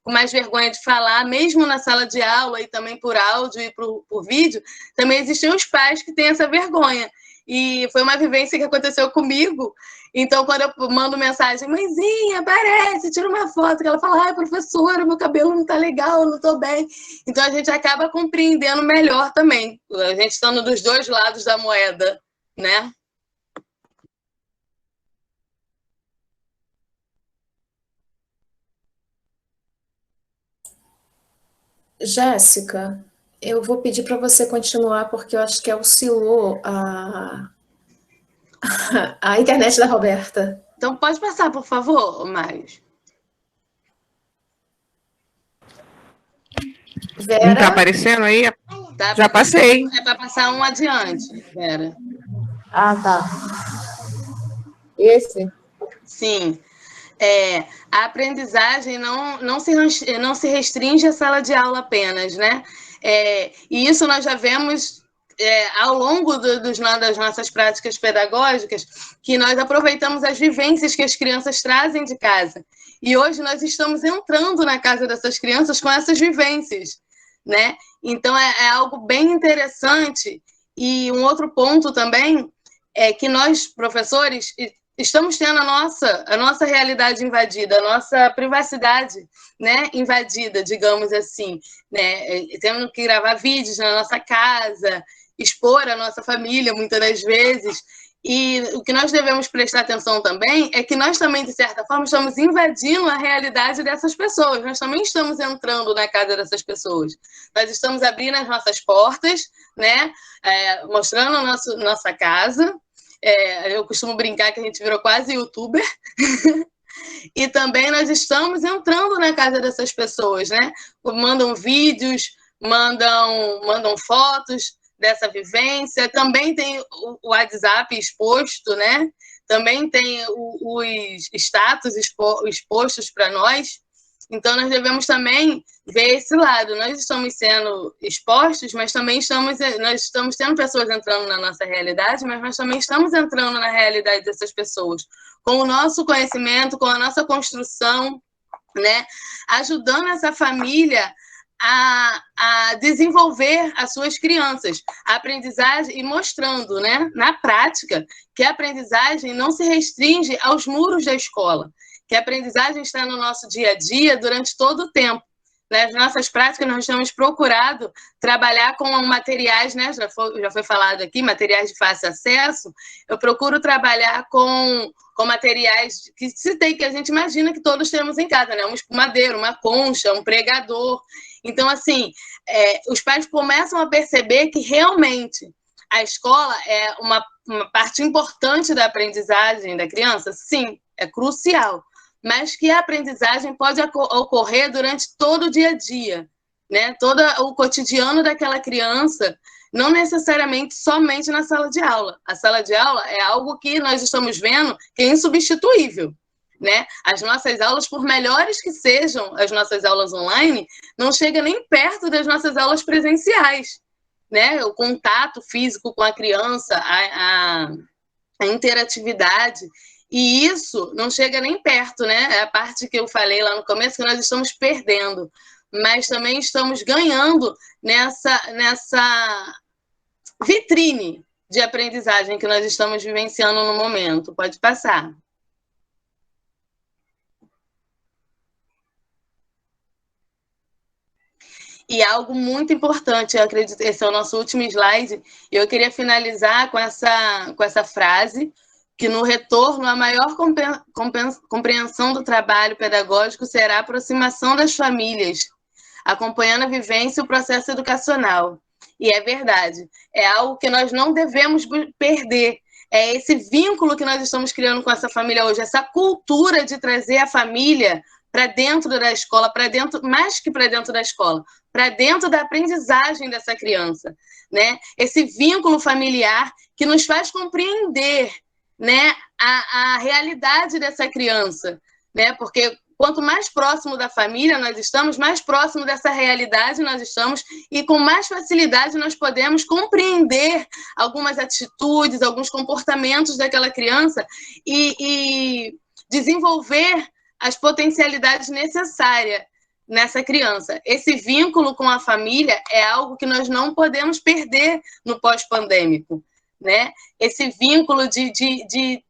com mais vergonha de falar, mesmo na sala de aula e também por áudio e por vídeo, também existem os pais que têm essa vergonha. E foi uma vivência que aconteceu comigo. Então, quando eu mando mensagem, mãezinha, aparece, tira uma foto, que ela fala, ai, professora, meu cabelo não tá legal, eu não tô bem. Então, a gente acaba compreendendo melhor também, a gente estando dos dois lados da moeda, né? Jéssica, eu vou pedir para você continuar, porque eu acho que oscilou a internet da Roberta. Então, pode passar, por favor, Mários. Vera? Não está aparecendo aí? Tá, já passei. É para passar um adiante, Vera. Ah, tá. Esse? Sim. A aprendizagem não se restringe à sala de aula apenas, né? E isso nós já vemos ao longo das nossas práticas pedagógicas, que nós aproveitamos as vivências que as crianças trazem de casa. E hoje nós estamos entrando na casa dessas crianças com essas vivências, né? Então, é algo bem interessante. E um outro ponto também é que nós, professores, estamos tendo a nossa realidade invadida, a nossa privacidade, né, invadida, digamos assim, né? Temos que gravar vídeos na nossa casa, expor a nossa família, muitas das vezes. E o que nós devemos prestar atenção também é que nós também, de certa forma, estamos invadindo a realidade dessas pessoas. Nós também estamos entrando na casa dessas pessoas. Nós estamos abrindo as nossas portas, né? Mostrando a nossa casa. Eu costumo brincar que a gente virou quase youtuber. E também nós estamos entrando na casa dessas pessoas, né? Mandam vídeos, mandam fotos dessa vivência, também tem o WhatsApp exposto, né? Também tem os status expostos para nós. Então, nós devemos também ver esse lado. Nós estamos sendo expostos, mas também nós estamos tendo pessoas entrando na nossa realidade, mas nós também estamos entrando na realidade dessas pessoas, com o nosso conhecimento, com a nossa construção, né? Ajudando essa família a desenvolver as suas crianças, a aprendizagem, e mostrando, né, na prática, que a aprendizagem não se restringe aos muros da escola, que a aprendizagem está no nosso dia a dia durante todo o tempo. Nas nossas práticas, nós temos procurado trabalhar com materiais, né, já foi falado aqui, materiais de fácil acesso. Eu procuro trabalhar com materiais que a gente imagina que todos temos em casa, né? Um espumadeiro, uma concha, um pregador. Então, assim, os pais começam a perceber que realmente a escola é uma parte importante da aprendizagem da criança. Sim, é crucial, mas que a aprendizagem pode ocorrer durante todo o dia a dia, né? Todo o cotidiano daquela criança, não necessariamente somente na sala de aula. A sala de aula é algo que nós estamos vendo que é insubstituível, né? As nossas aulas, por melhores que sejam as nossas aulas online, não chega nem perto das nossas aulas presenciais, né? O contato físico com a criança, a interatividade, e isso não chega nem perto, né? É a parte que eu falei lá no começo, que nós estamos perdendo, mas também estamos ganhando nessa vitrine de aprendizagem que nós estamos vivenciando no momento. Pode passar. E algo muito importante, eu acredito, esse é o nosso último slide, e eu queria finalizar com essa frase, que no retorno a maior compreensão do trabalho pedagógico será a aproximação das famílias, acompanhando a vivência e o processo educacional. E é verdade, é algo que nós não devemos perder, é esse vínculo que nós estamos criando com essa família hoje, essa cultura de trazer a família para dentro da escola, para dentro, mais que para dentro da escola, para dentro da aprendizagem dessa criança, né? Esse vínculo familiar que nos faz compreender, né, a realidade dessa criança, né? Porque quanto mais próximo da família nós estamos, mais próximo dessa realidade nós estamos, e com mais facilidade nós podemos compreender algumas atitudes, alguns comportamentos daquela criança e desenvolver as potencialidades necessárias nessa criança. Esse vínculo com a família é algo que nós não podemos perder no pós-pandêmico, né? Esse vínculo de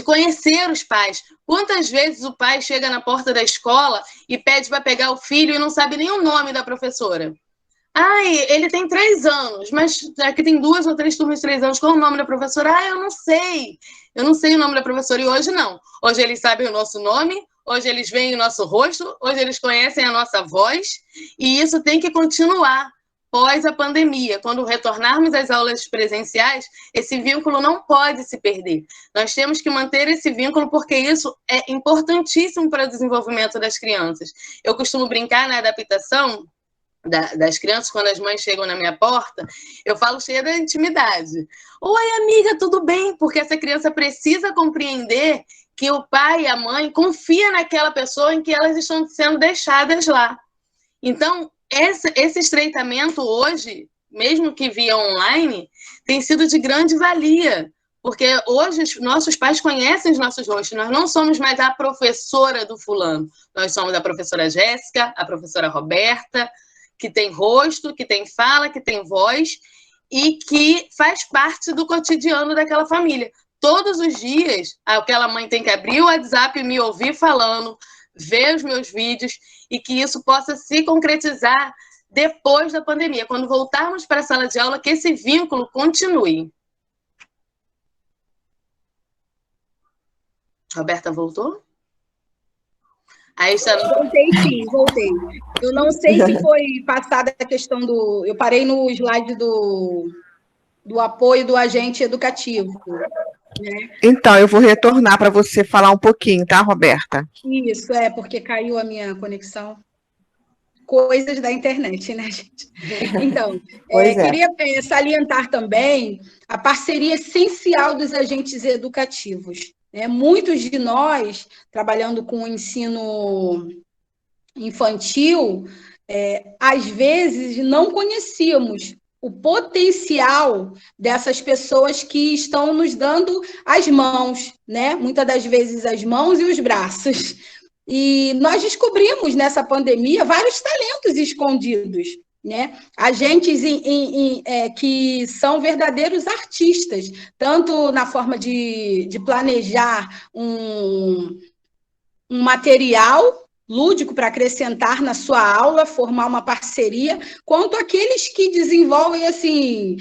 conhecer os pais. Quantas vezes o pai chega na porta da escola e pede para pegar o filho e não sabe nem o nome da professora? Ai, ele tem 3 anos, mas aqui tem 2 ou 3 turmas de 3 anos. Qual é o nome da professora? Ah, eu não sei. Eu não sei o nome da professora. E hoje não. Hoje eles sabem o nosso nome, hoje eles veem o nosso rosto, hoje eles conhecem a nossa voz. E isso tem que continuar pós a pandemia. Quando retornarmos às aulas presenciais, esse vínculo não pode se perder. Nós temos que manter esse vínculo porque isso é importantíssimo para o desenvolvimento das crianças. Eu costumo brincar na adaptação das crianças, quando as mães chegam na minha porta, eu falo cheia da intimidade. Oi, amiga, tudo bem? Porque essa criança precisa compreender que o pai e a mãe confiam naquela pessoa em que elas estão sendo deixadas lá. Então, esse estreitamento hoje, mesmo que via online, tem sido de grande valia, porque hoje os nossos pais conhecem os nossos rostos. Nós não somos mais a professora do fulano, nós somos a professora Jéssica, a professora Roberta, que tem rosto, que tem fala, que tem voz e que faz parte do cotidiano daquela família. Todos os dias, aquela mãe tem que abrir o WhatsApp e me ouvir falando, ver os meus vídeos, e que isso possa se concretizar depois da pandemia, quando voltarmos para a sala de aula, que esse vínculo continue. Roberta, voltou? Aí está... Voltei sim, voltei. Eu não sei se foi passada a questão do... Eu parei no slide do apoio do agente educativo. Né? Então, eu vou retornar para você falar um pouquinho, tá, Roberta? Isso, porque caiu a minha conexão. Coisas da internet, né, gente? Então, queria salientar também a parceria essencial dos agentes educativos. Muitos de nós, trabalhando com o ensino infantil, às vezes não conhecíamos o potencial dessas pessoas que estão nos dando as mãos, né? Muitas das vezes as mãos e os braços, E nós descobrimos nessa pandemia vários talentos escondidos, né? Agentes que são verdadeiros artistas, tanto na forma de planejar um material lúdico para acrescentar na sua aula, formar uma parceria, quanto aqueles que desenvolvem, assim,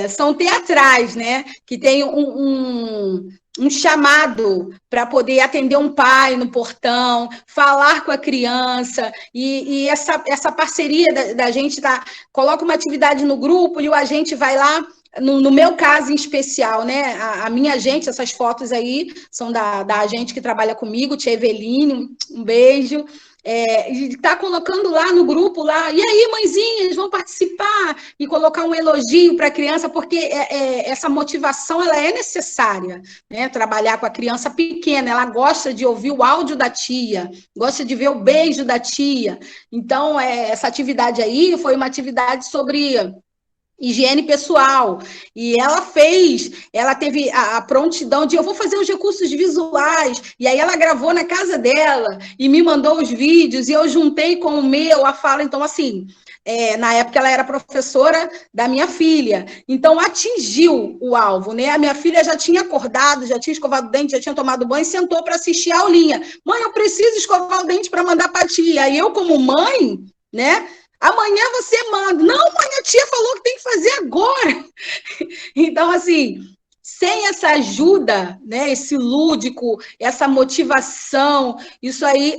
são teatrais, né? Que tem um chamado para poder atender um pai no portão, falar com a criança, e essa parceria da gente coloca uma atividade no grupo e o agente vai lá. No meu caso em especial, né? A minha agente, essas fotos aí são da agente que trabalha comigo, tia Eveline, um beijo. E está colocando lá no grupo, lá, e aí, mãezinhas, vão participar, e colocar um elogio para a criança, porque essa motivação ela é necessária, né? Trabalhar com a criança pequena, ela gosta de ouvir o áudio da tia, gosta de ver o beijo da tia. Então, essa atividade aí foi uma atividade sobre higiene pessoal, e ela teve a prontidão de eu vou fazer os recursos visuais, e aí ela gravou na casa dela, e me mandou os vídeos, e eu juntei com o meu, a fala, então assim, na época ela era professora da minha filha, então atingiu o alvo, né? A minha filha já tinha acordado, já tinha escovado o dente, já tinha tomado banho, e sentou para assistir a aulinha. Mãe, eu preciso escovar o dente para mandar para a tia, e eu como mãe, né? Amanhã você manda. Não, mãe, a tia falou que tem que fazer agora. Então, assim, sem essa ajuda, né, esse lúdico, essa motivação, isso aí,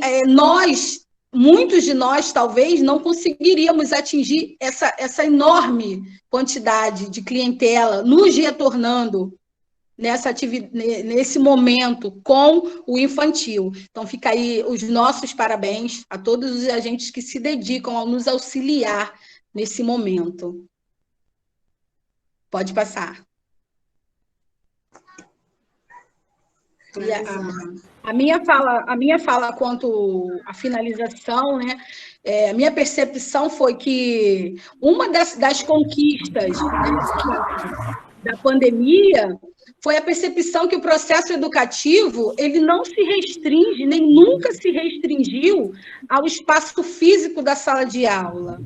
muitos de nós, talvez, não conseguiríamos atingir essa enorme quantidade de clientela, nos retornando nesse momento com o infantil. Então, fica aí os nossos parabéns a todos os agentes que se dedicam a nos auxiliar nesse momento. Pode passar. A minha fala quanto à finalização, né? A minha percepção foi que uma das conquistas, né, da pandemia foi a percepção que o processo educativo ele não se restringe, nem nunca se restringiu ao espaço físico da sala de aula.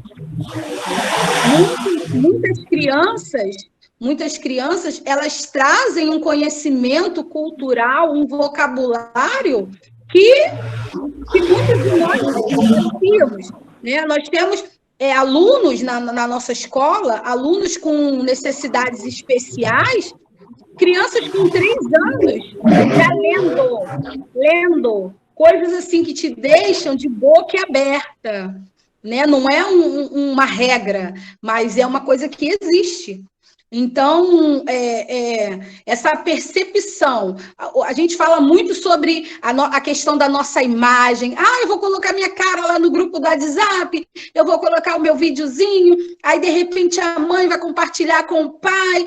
Muitas crianças, elas trazem um conhecimento cultural, um vocabulário que muitos de nós não temos, né? Nós temos alunos na nossa escola, alunos com necessidades especiais, crianças com 3 anos já lendo coisas assim que te deixam de boca aberta, né? Não é uma regra, mas é uma coisa que existe. Então, essa percepção, a gente fala muito sobre a questão da nossa imagem. Eu vou colocar minha cara lá no grupo do WhatsApp, eu vou colocar o meu videozinho, aí de repente a mãe vai compartilhar com o pai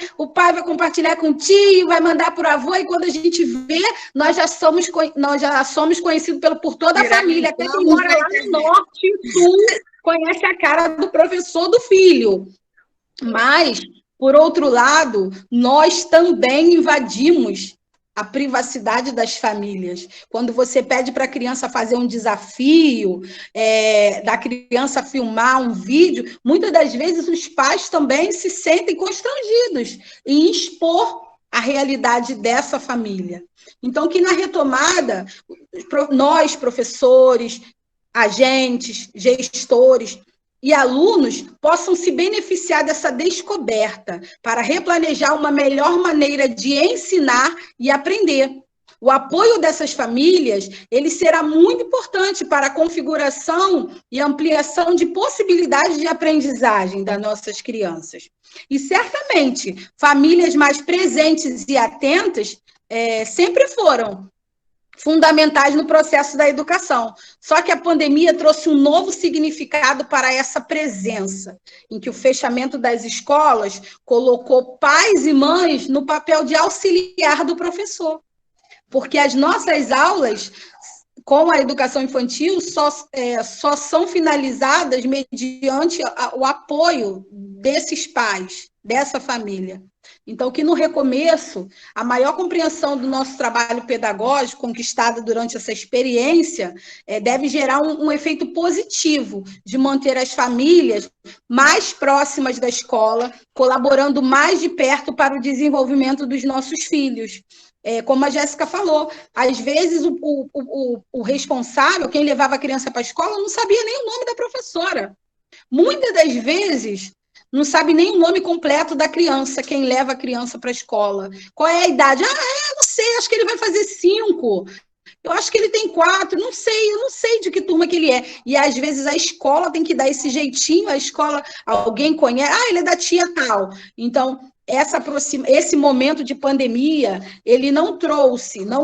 vai compartilhar com o tio, vai mandar para o avô, e quando a gente vê, nós já somos conhecidos por toda a família, até quem mora lá no norte e sul conhece a cara do professor do filho. Mas, por outro lado, nós também invadimos a privacidade das famílias. Quando você pede para a criança fazer um desafio, da criança filmar um vídeo, muitas das vezes os pais também se sentem constrangidos em expor a realidade dessa família. Então, que na retomada, nós, professores, agentes, gestores e alunos possam se beneficiar dessa descoberta para replanejar uma melhor maneira de ensinar e aprender. O apoio dessas famílias, ele será muito importante para a configuração e ampliação de possibilidades de aprendizagem das nossas crianças. E, certamente, famílias mais presentes e atentas sempre foram fundamentais no processo da educação. Só que a pandemia trouxe um novo significado para essa presença, em que o fechamento das escolas colocou pais e mães no papel de auxiliar do professor. Porque as nossas aulas com a educação infantil só são finalizadas mediante o apoio desses pais, dessa família. Então, que no recomeço, a maior compreensão do nosso trabalho pedagógico, conquistada durante essa experiência, deve gerar um efeito positivo de manter as famílias mais próximas da escola, colaborando mais de perto para o desenvolvimento dos nossos filhos. Como a Jéssica falou, às vezes o responsável, quem levava a criança para a escola, não sabia nem o nome da professora. Muitas das vezes, não sabe nem o nome completo da criança, quem leva a criança para a escola. Qual é a idade? Eu não sei, acho que ele vai fazer 5. Eu acho que ele tem 4, eu não sei de que turma que ele é. E às vezes a escola tem que dar esse jeitinho, a escola, alguém conhece, ele é da tia tal. Então, esse momento de pandemia, ele não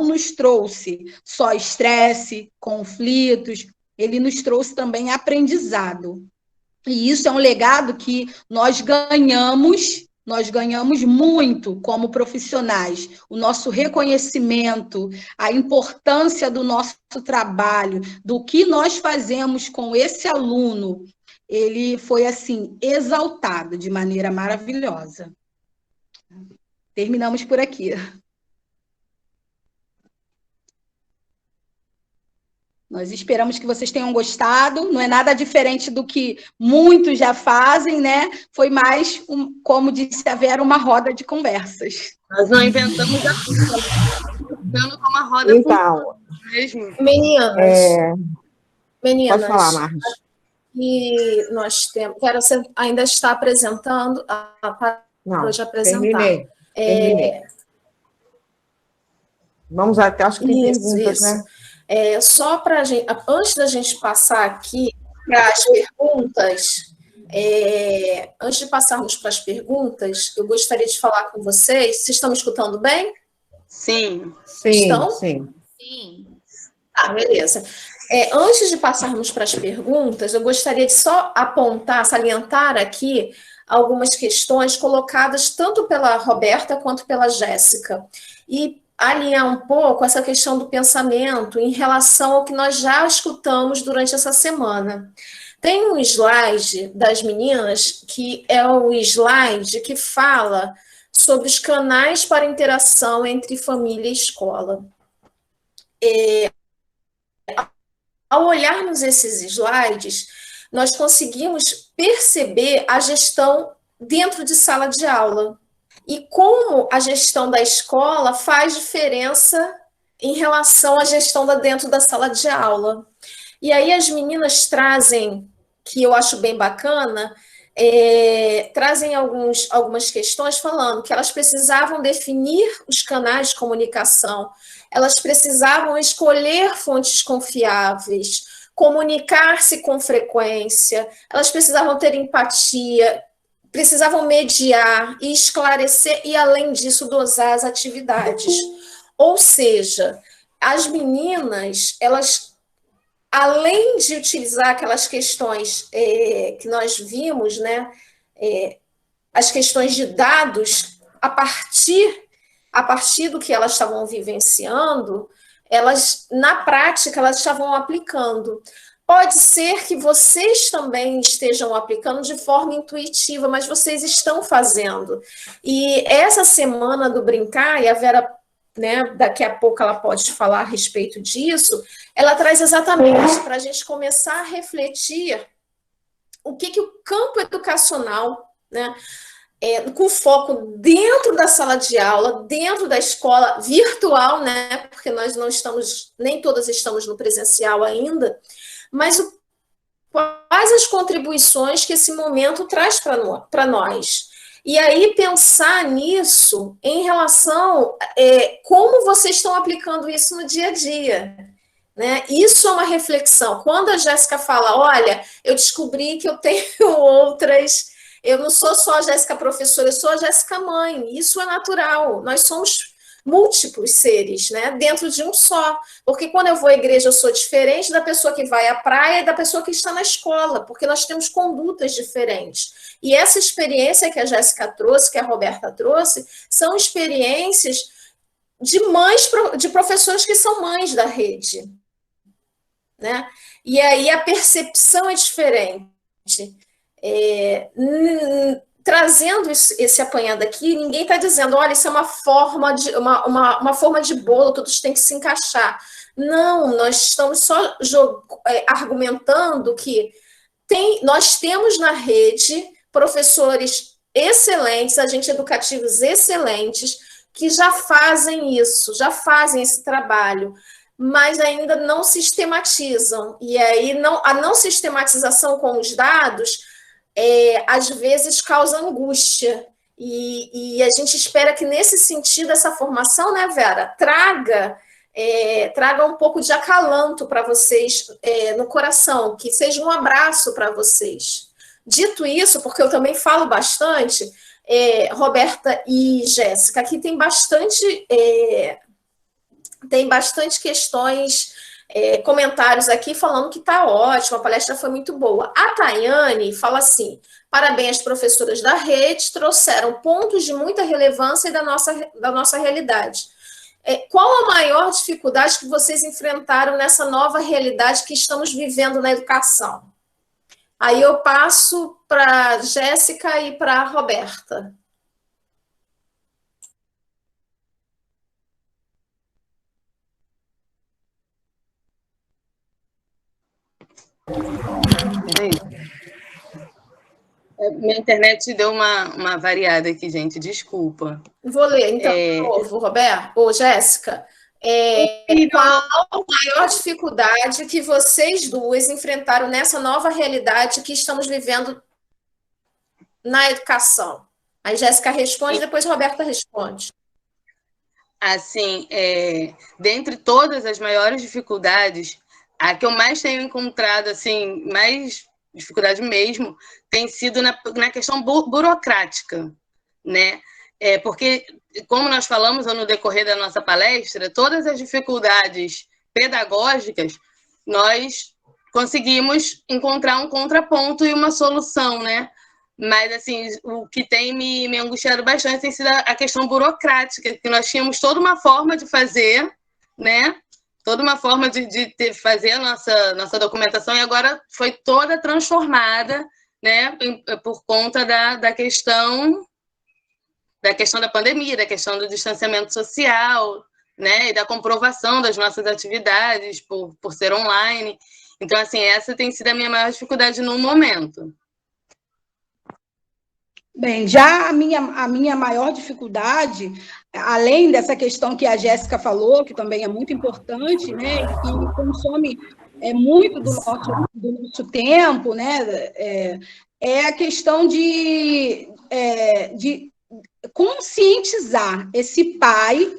nos trouxe só estresse, conflitos, ele nos trouxe também aprendizado. E isso é um legado que nós ganhamos muito como profissionais. O nosso reconhecimento, a importância do nosso trabalho, do que nós fazemos com esse aluno, ele foi, assim, exaltado de maneira maravilhosa. Terminamos por aqui. Nós esperamos que vocês tenham gostado, não é nada diferente do que muitos já fazem, né? Foi mais, como disse a Vera, uma roda de conversas. Nós não inventamos a funciona como uma roda então, mesmo. Meninas, pode falar, Marcos. E nós temos... Você ainda está apresentando? Não, de apresentar. Terminei. Vamos até as perguntas, né? Só para a gente, antes da gente passar aqui para as perguntas, antes de passarmos para as perguntas, eu gostaria de falar com vocês. Vocês estão me escutando bem? Sim. Estão? Sim. Tá, beleza. Antes de passarmos para as perguntas, eu gostaria de só apontar, salientar aqui algumas questões colocadas tanto pela Roberta quanto pela Jéssica. E alinhar um pouco essa questão do pensamento em relação ao que nós já escutamos durante essa semana. Tem um slide das meninas, que é o slide que fala sobre os canais para interação entre família e escola. Ao olharmos esses slides, nós conseguimos perceber a gestão dentro de sala de aula. E como a gestão da escola faz diferença em relação à gestão dentro da sala de aula. E aí as meninas trazem, que eu acho bem bacana, trazem algumas questões falando que elas precisavam definir os canais de comunicação, elas precisavam escolher fontes confiáveis, comunicar-se com frequência, elas precisavam ter empatia, precisavam mediar e esclarecer e, além disso, dosar as atividades. Ou seja, as meninas, elas, além de utilizar aquelas questões que nós vimos, né, as questões de dados, a partir do que elas estavam vivenciando, elas, na prática, elas estavam aplicando. Pode ser que vocês também estejam aplicando de forma intuitiva, mas vocês estão fazendo. E essa semana do Brincar, e a Vera, né, daqui a pouco ela pode falar a respeito disso, ela traz exatamente para a gente começar a refletir o que o campo educacional, né, com foco dentro da sala de aula, dentro da escola virtual, né, porque nós não estamos, nem todas estamos no presencial ainda, mas quais as contribuições que esse momento traz para nós? E aí pensar nisso em relação como vocês estão aplicando isso no dia a dia. Né? Isso é uma reflexão. Quando a Jéssica fala, olha, eu descobri que eu tenho outras, eu não sou só a Jéssica professora, eu sou a Jéssica mãe. Isso é natural. Nós somos múltiplos seres, né, dentro de um só, porque quando eu vou à igreja eu sou diferente da pessoa que vai à praia e da pessoa que está na escola, porque nós temos condutas diferentes, e essa experiência que a Jéssica trouxe, que a Roberta trouxe, são experiências de mães, de professores que são mães da rede, né, e aí a percepção é diferente. trazendo esse apanhado aqui, ninguém está dizendo, olha, isso é uma forma de bolo, todos têm que se encaixar. Não, nós estamos só argumentando que nós temos na rede professores excelentes, agentes educativos excelentes, que já fazem isso, já fazem esse trabalho, mas ainda não sistematizam. E aí a não sistematização com os dados, às vezes, causa angústia. E a gente espera que, nesse sentido, essa formação, né, Vera, traga um pouco de acalanto para vocês no coração, que seja um abraço para vocês. Dito isso, porque eu também falo bastante, Roberta e Jéssica, aqui tem bastante questões, comentários aqui falando que está ótimo, a palestra foi muito boa. A Tayane fala assim, parabéns, professoras da rede, trouxeram pontos de muita relevância da nossa realidade. Qual a maior dificuldade que vocês enfrentaram nessa nova realidade que estamos vivendo na educação? Aí eu passo para a Jéssica e para a Roberta. Minha internet deu uma variada aqui, gente, desculpa. Vou ler, então, de novo, Roberta, ou Jéssica. Qual a maior dificuldade que vocês duas enfrentaram nessa nova realidade que estamos vivendo na educação? Aí Jéssica responde, depois a Roberta responde. Assim, dentre todas as maiores dificuldades, a que eu mais tenho encontrado, assim, mais dificuldade mesmo, tem sido na questão burocrática, né? Porque, como nós falamos no decorrer da nossa palestra, todas as dificuldades pedagógicas, nós conseguimos encontrar um contraponto e uma solução, né? Mas, assim, o que tem me angustiado bastante tem sido a questão burocrática, que nós tínhamos toda uma forma de fazer, né? Toda uma forma de fazer a nossa documentação, e agora foi toda transformada, né, por conta da questão da pandemia, da questão do distanciamento social, né, e da comprovação das nossas atividades por ser online. Então, assim, essa tem sido a minha maior dificuldade no momento. Bem, já a minha maior dificuldade, além dessa questão que a Jéssica falou, que também é muito importante, né, que consome muito do nosso tempo, né, é a questão de conscientizar esse pai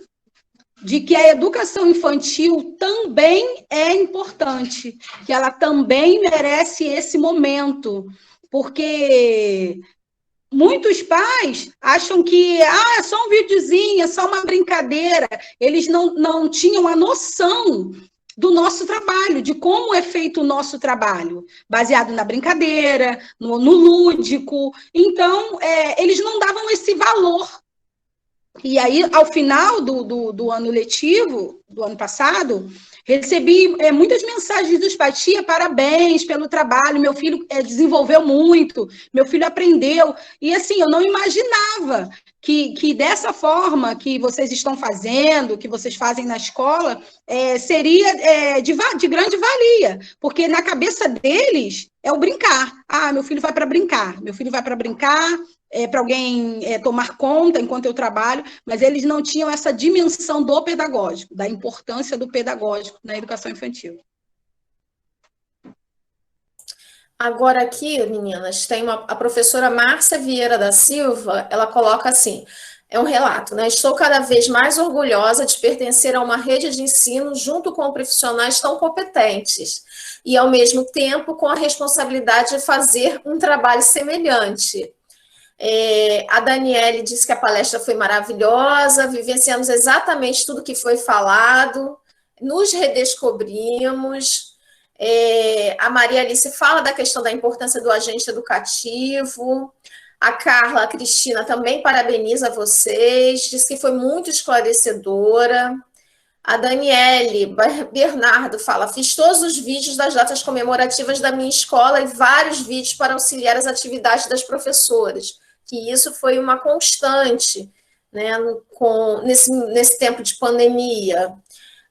de que a educação infantil também é importante, que ela também merece esse momento, porque muitos pais acham que é só um videozinho, é só uma brincadeira. Eles não tinham a noção do nosso trabalho, de como é feito o nosso trabalho, baseado na brincadeira, no lúdico. Então, eles não davam esse valor. E aí, ao final do ano letivo, do ano passado, recebi muitas mensagens dos pais: tia, parabéns pelo trabalho, meu filho desenvolveu muito, meu filho aprendeu. E assim, eu não imaginava que dessa forma que vocês estão fazendo, que vocês fazem na escola, seria de grande valia, porque na cabeça deles é o brincar. Meu filho vai para brincar, para alguém tomar conta enquanto eu trabalho, mas eles não tinham essa dimensão do pedagógico, da importância do pedagógico na educação infantil. Agora aqui, meninas, tem a professora Márcia Vieira da Silva, ela coloca assim, é um relato, né? Estou cada vez mais orgulhosa de pertencer a uma rede de ensino junto com profissionais tão competentes e, ao mesmo tempo, com a responsabilidade de fazer um trabalho semelhante. A Daniele disse que a palestra foi maravilhosa, vivenciamos exatamente tudo que foi falado, nos redescobrimos. A Maria Alice fala da questão da importância do agente educativo. A Carla, a Cristina também parabeniza vocês, diz que foi muito esclarecedora. A Daniele Bernardo fala: fiz todos os vídeos das datas comemorativas da minha escola e vários vídeos para auxiliar as atividades das professoras. que isso foi uma constante, né, nesse tempo de pandemia.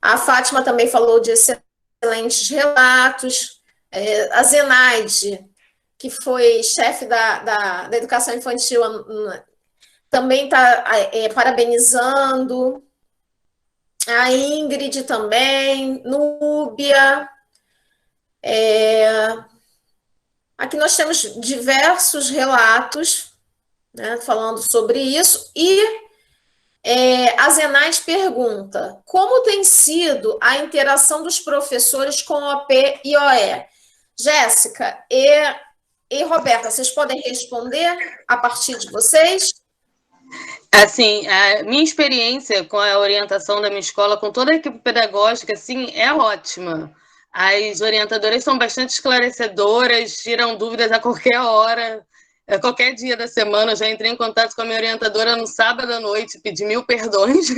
A Fátima também falou de excelentes relatos. A Zenaide, que foi chefe da educação infantil, também está parabenizando. A Ingrid também, Núbia. Aqui nós temos diversos relatos, né, falando sobre isso. E a Zenaide pergunta: como tem sido a interação dos professores com o OP e OE? Jéssica e Roberta, vocês podem responder a partir de vocês? Assim, a minha experiência com a orientação da minha escola, com toda a equipe pedagógica, assim, é ótima. As orientadoras são bastante esclarecedoras, tiram dúvidas a qualquer hora, a qualquer dia da semana. Eu já entrei em contato com a minha orientadora no sábado à noite, pedi 1000 perdões,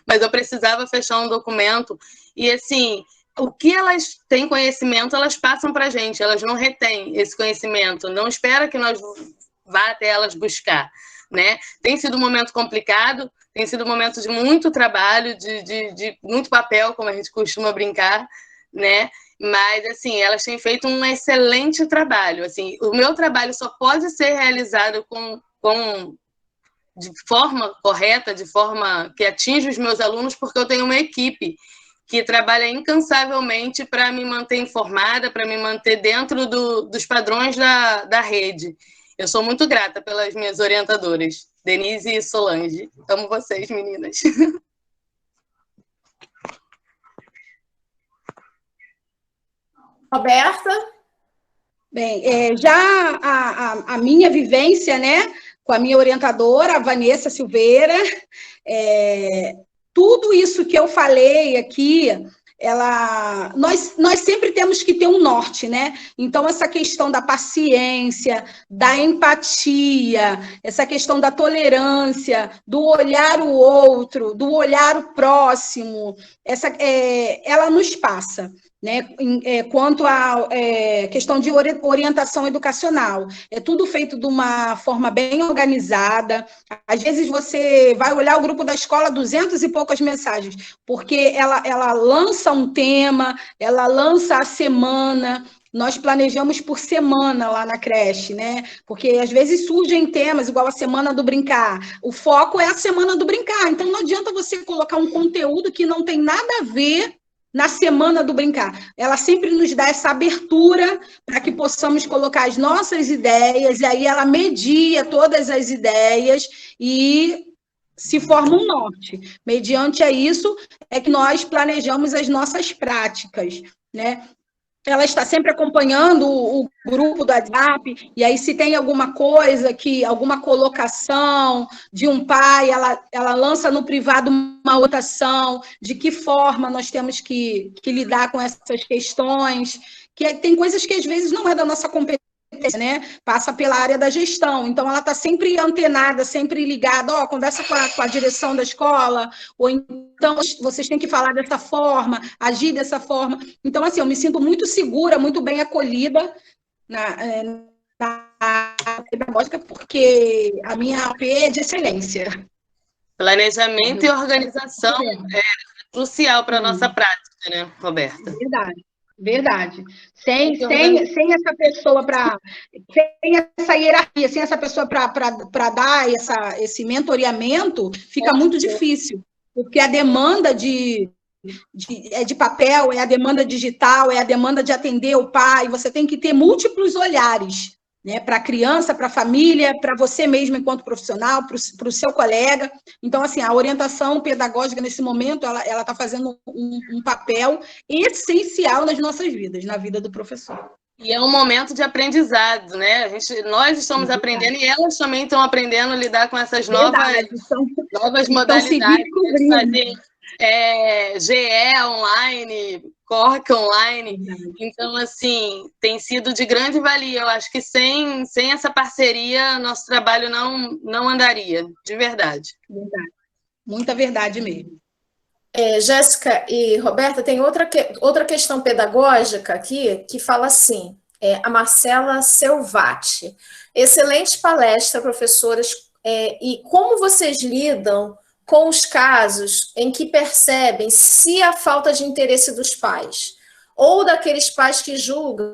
mas eu precisava fechar um documento. E, assim, o que elas têm conhecimento, elas passam para a gente, elas não retêm esse conhecimento, não espera que nós vá até elas buscar, né? Tem sido um momento complicado, tem sido um momento de muito trabalho, de muito papel, como a gente costuma brincar, né? Mas, assim, elas têm feito um excelente trabalho. Assim, o meu trabalho só pode ser realizado de forma correta, de forma que atinja os meus alunos, porque eu tenho uma equipe que trabalha incansavelmente para me manter informada, para me manter dentro dos padrões da rede. Eu sou muito grata pelas minhas orientadoras, Denise e Solange. Amo vocês, meninas. Roberta? Bem, já a minha vivência, né, com a minha orientadora, a Vanessa Silveira, tudo isso que eu falei aqui, nós sempre temos que ter um norte, né? Então, essa questão da paciência, da empatia, essa questão da tolerância, do olhar o outro, do olhar o próximo, ela nos passa. Né, quanto à questão de orientação educacional. É tudo feito de uma forma bem organizada. Às vezes você vai olhar o grupo da escola, 200 e poucas mensagens, porque ela lança um tema, ela lança a semana. Nós planejamos por semana lá na creche, né? Porque às vezes surgem temas, igual a Semana do Brincar. O foco é a Semana do Brincar. Então não adianta você colocar um conteúdo que não tem nada a ver na Semana do Brincar. Ela sempre nos dá essa abertura para que possamos colocar as nossas ideias, e aí ela media todas as ideias e se forma um norte. Mediante a isso, é que nós planejamos as nossas práticas, né? Ela está sempre acompanhando o grupo do WhatsApp, e aí se tem alguma coisa, alguma colocação de um pai, ela lança no privado uma votação de que forma nós temos que lidar com essas questões, que tem coisas que às vezes não é da nossa competência, né? Passa pela área da gestão, então ela está sempre antenada, sempre ligada, conversa com a direção da escola, ou então vocês têm que falar dessa forma, agir dessa forma. Então, assim, eu me sinto muito segura, muito bem acolhida na pedagógica, porque a minha AP é de excelência. Planejamento e organização é crucial para a nossa prática, né, Roberta? Verdade. Sem essa pessoa sem essa hierarquia, sem essa pessoa para dar esse mentoreamento, fica muito difícil, porque a demanda de papel, é a demanda digital, é a demanda de atender o pai, você tem que ter múltiplos olhares, né, para a criança, para a família, para você mesmo enquanto profissional, para o seu colega. Então, assim, a orientação pedagógica nesse momento, ela está fazendo um papel essencial nas nossas vidas, na vida do professor. E é um momento de aprendizado, né? Nós estamos aprendendo e elas também estão aprendendo a lidar com essas novas modalidades. Eles fazem GE online, Cork online. Então, assim, tem sido de grande valia. Eu acho que sem essa parceria, nosso trabalho não andaria, de verdade. Verdade. Muita verdade mesmo. Jéssica e Roberta, tem outra questão pedagógica aqui que fala assim: a Marcela Selvati. Excelente palestra, professoras. E como vocês lidam com os casos em que percebem se a falta de interesse dos pais ou daqueles pais que julgam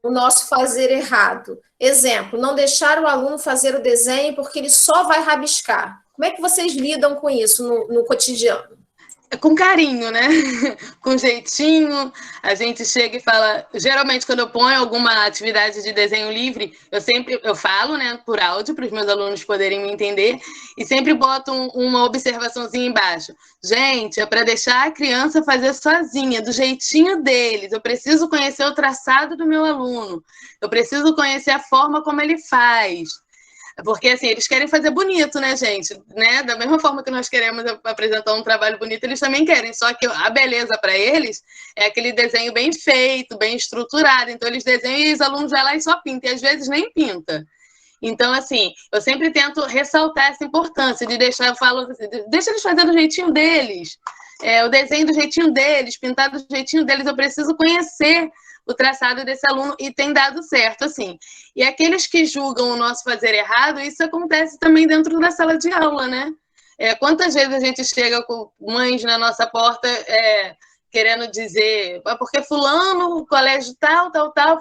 o nosso fazer errado? Exemplo, não deixar o aluno fazer o desenho porque ele só vai rabiscar. Como é que vocês lidam com isso no cotidiano? Com carinho, né? Com jeitinho, a gente chega e fala. Geralmente, quando eu ponho alguma atividade de desenho livre, eu falo, né, por áudio, para os meus alunos poderem me entender, e sempre boto uma observaçãozinha embaixo. Gente, é para deixar a criança fazer sozinha, do jeitinho deles. Eu preciso conhecer o traçado do meu aluno, eu preciso conhecer a forma como ele faz. Porque, assim, eles querem fazer bonito, né, gente? Né? Da mesma forma que nós queremos apresentar um trabalho bonito, eles também querem. Só que a beleza para eles é aquele desenho bem feito, bem estruturado. Então, eles desenham e os alunos vão lá e só pintam. E, às vezes, nem pinta. Então, assim, eu sempre tento ressaltar essa importância de deixar, eu falo assim, deixa eles fazendo do jeitinho deles. O desenho do jeitinho deles, pintar do jeitinho deles. Eu preciso conhecer o traçado desse aluno e tem dado certo, assim. E aqueles que julgam o nosso fazer errado, isso acontece também dentro da sala de aula, né? Quantas vezes a gente chega com mães na nossa porta querendo dizer, porque fulano, o colégio tal,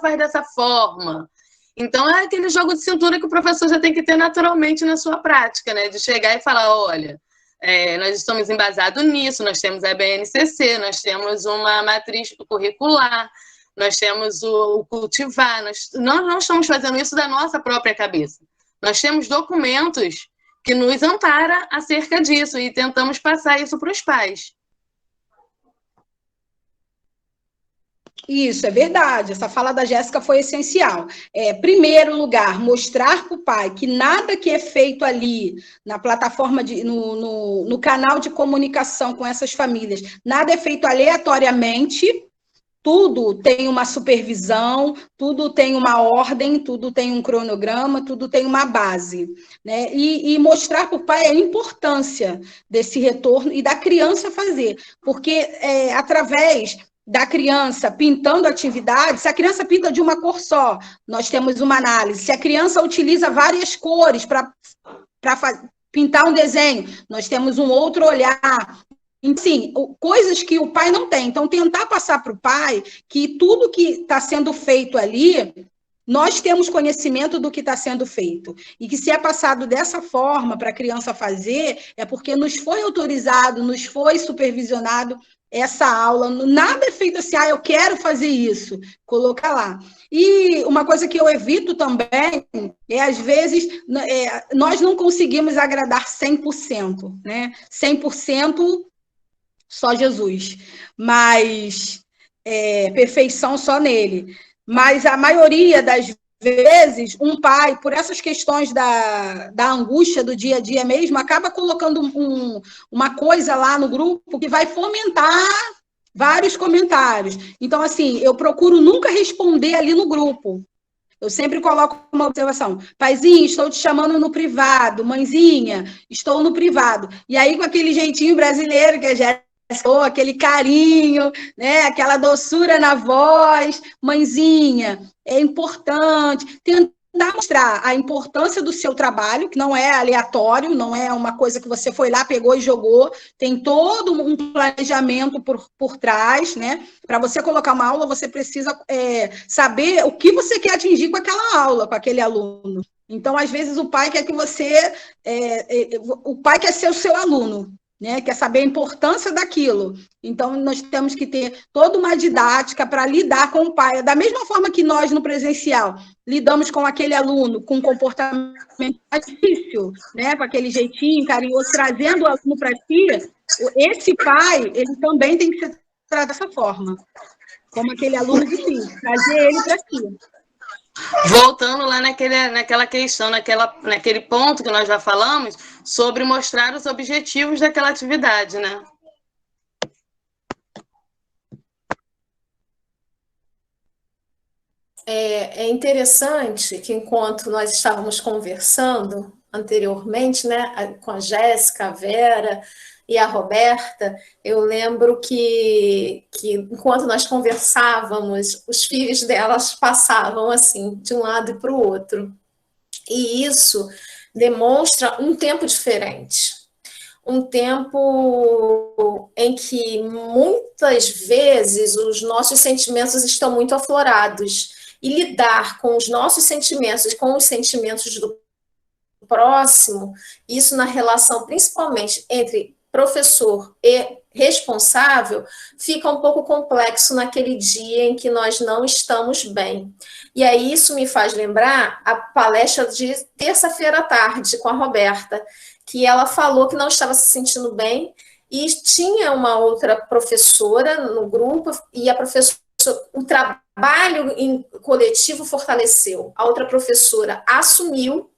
faz dessa forma. Então, é aquele jogo de cintura que o professor já tem que ter naturalmente na sua prática, né? De chegar e falar, olha, nós estamos embasados nisso, nós temos a BNCC, nós temos uma matriz curricular, nós temos o cultivar, nós não estamos fazendo isso da nossa própria cabeça. Nós temos documentos que nos amparam acerca disso e tentamos passar isso para os pais. Isso, é verdade. Essa fala da Jéssica foi essencial. Primeiro lugar, mostrar para o pai que nada que é feito ali na plataforma, no canal de comunicação com essas famílias, nada é feito aleatoriamente. Tudo tem uma supervisão, tudo tem uma ordem, tudo tem um cronograma, tudo tem uma base, né? E mostrar para o pai a importância desse retorno e da criança fazer, porque através da criança pintando atividade, se a criança pinta de uma cor só, nós temos uma análise. Se a criança utiliza várias cores para pintar um desenho, nós temos um outro olhar. Sim, coisas que o pai não tem. Então, tentar passar para o pai que tudo que está sendo feito ali, nós temos conhecimento do que está sendo feito. E que se é passado dessa forma para a criança fazer, é porque nos foi autorizado, nos foi supervisionado essa aula. Nada é feito assim, eu quero fazer isso, colocar lá. E uma coisa que eu evito também às vezes, nós não conseguimos agradar 100%, né? 100%. Só Jesus, mas perfeição só nele. Mas a maioria das vezes, um pai, por essas questões da angústia do dia a dia mesmo, acaba colocando uma coisa lá no grupo que vai fomentar vários comentários. Então, assim, eu procuro nunca responder ali no grupo. Eu sempre coloco uma observação. Paizinho, estou te chamando no privado. Mãezinha, estou no privado. E aí, com aquele jeitinho brasileiro que a Jéssica, aquele carinho, né? Aquela doçura na voz, mãezinha, é importante. Tentar mostrar a importância do seu trabalho, que não é aleatório, não é uma coisa que você foi lá, pegou e jogou, tem todo um planejamento por trás, né? Para você colocar uma aula, você precisa saber o que você quer atingir com aquela aula, com aquele aluno. Então, às vezes, o pai quer que você... o pai quer ser o seu aluno, né? Quer saber a importância daquilo. Então, nós temos que ter toda uma didática para lidar com o pai. Da mesma forma que nós, no presencial, lidamos com aquele aluno com um comportamento mais difícil, né? Com aquele jeitinho carinhoso, trazendo o aluno para si, esse pai, ele também tem que ser tratado dessa forma, como aquele aluno difícil, trazer ele para si. Voltando lá naquela questão, naquele ponto que nós já falamos, sobre mostrar os objetivos daquela atividade, né? É interessante que, enquanto nós estávamos conversando anteriormente, né, com a Jéssica, a Vera, e a Roberta, eu lembro que enquanto nós conversávamos, os filhos delas passavam assim, de um lado e para o outro. E isso demonstra um tempo diferente. Um tempo em que muitas vezes os nossos sentimentos estão muito aflorados. E lidar com os nossos sentimentos e com os sentimentos do próximo, isso na relação principalmente entre professor e responsável, fica um pouco complexo naquele dia em que nós não estamos bem. E aí isso me faz lembrar a palestra de terça-feira à tarde com a Roberta, que ela falou que não estava se sentindo bem e tinha uma outra professora no grupo e a professora, o trabalho em coletivo fortaleceu. A outra professora assumiu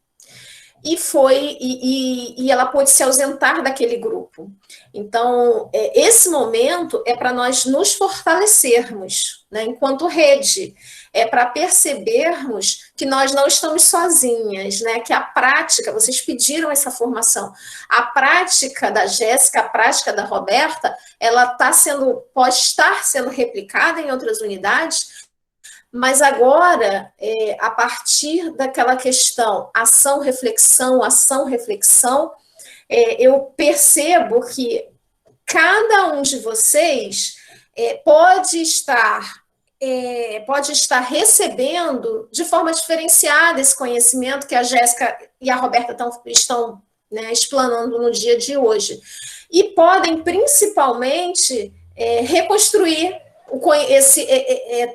e foi e ela pôde se ausentar daquele grupo. Então, esse momento é para nós nos fortalecermos, né, enquanto rede, é para percebermos que nós não estamos sozinhas, né, que a prática, vocês pediram essa formação, a prática da Jéssica, a prática da Roberta, ela pode estar sendo replicada em outras unidades, mas agora, a partir daquela questão ação-reflexão, eu percebo que cada um de vocês pode estar recebendo de forma diferenciada esse conhecimento que a Jéssica e a Roberta estão né, explanando no dia de hoje. E podem, principalmente, reconstruir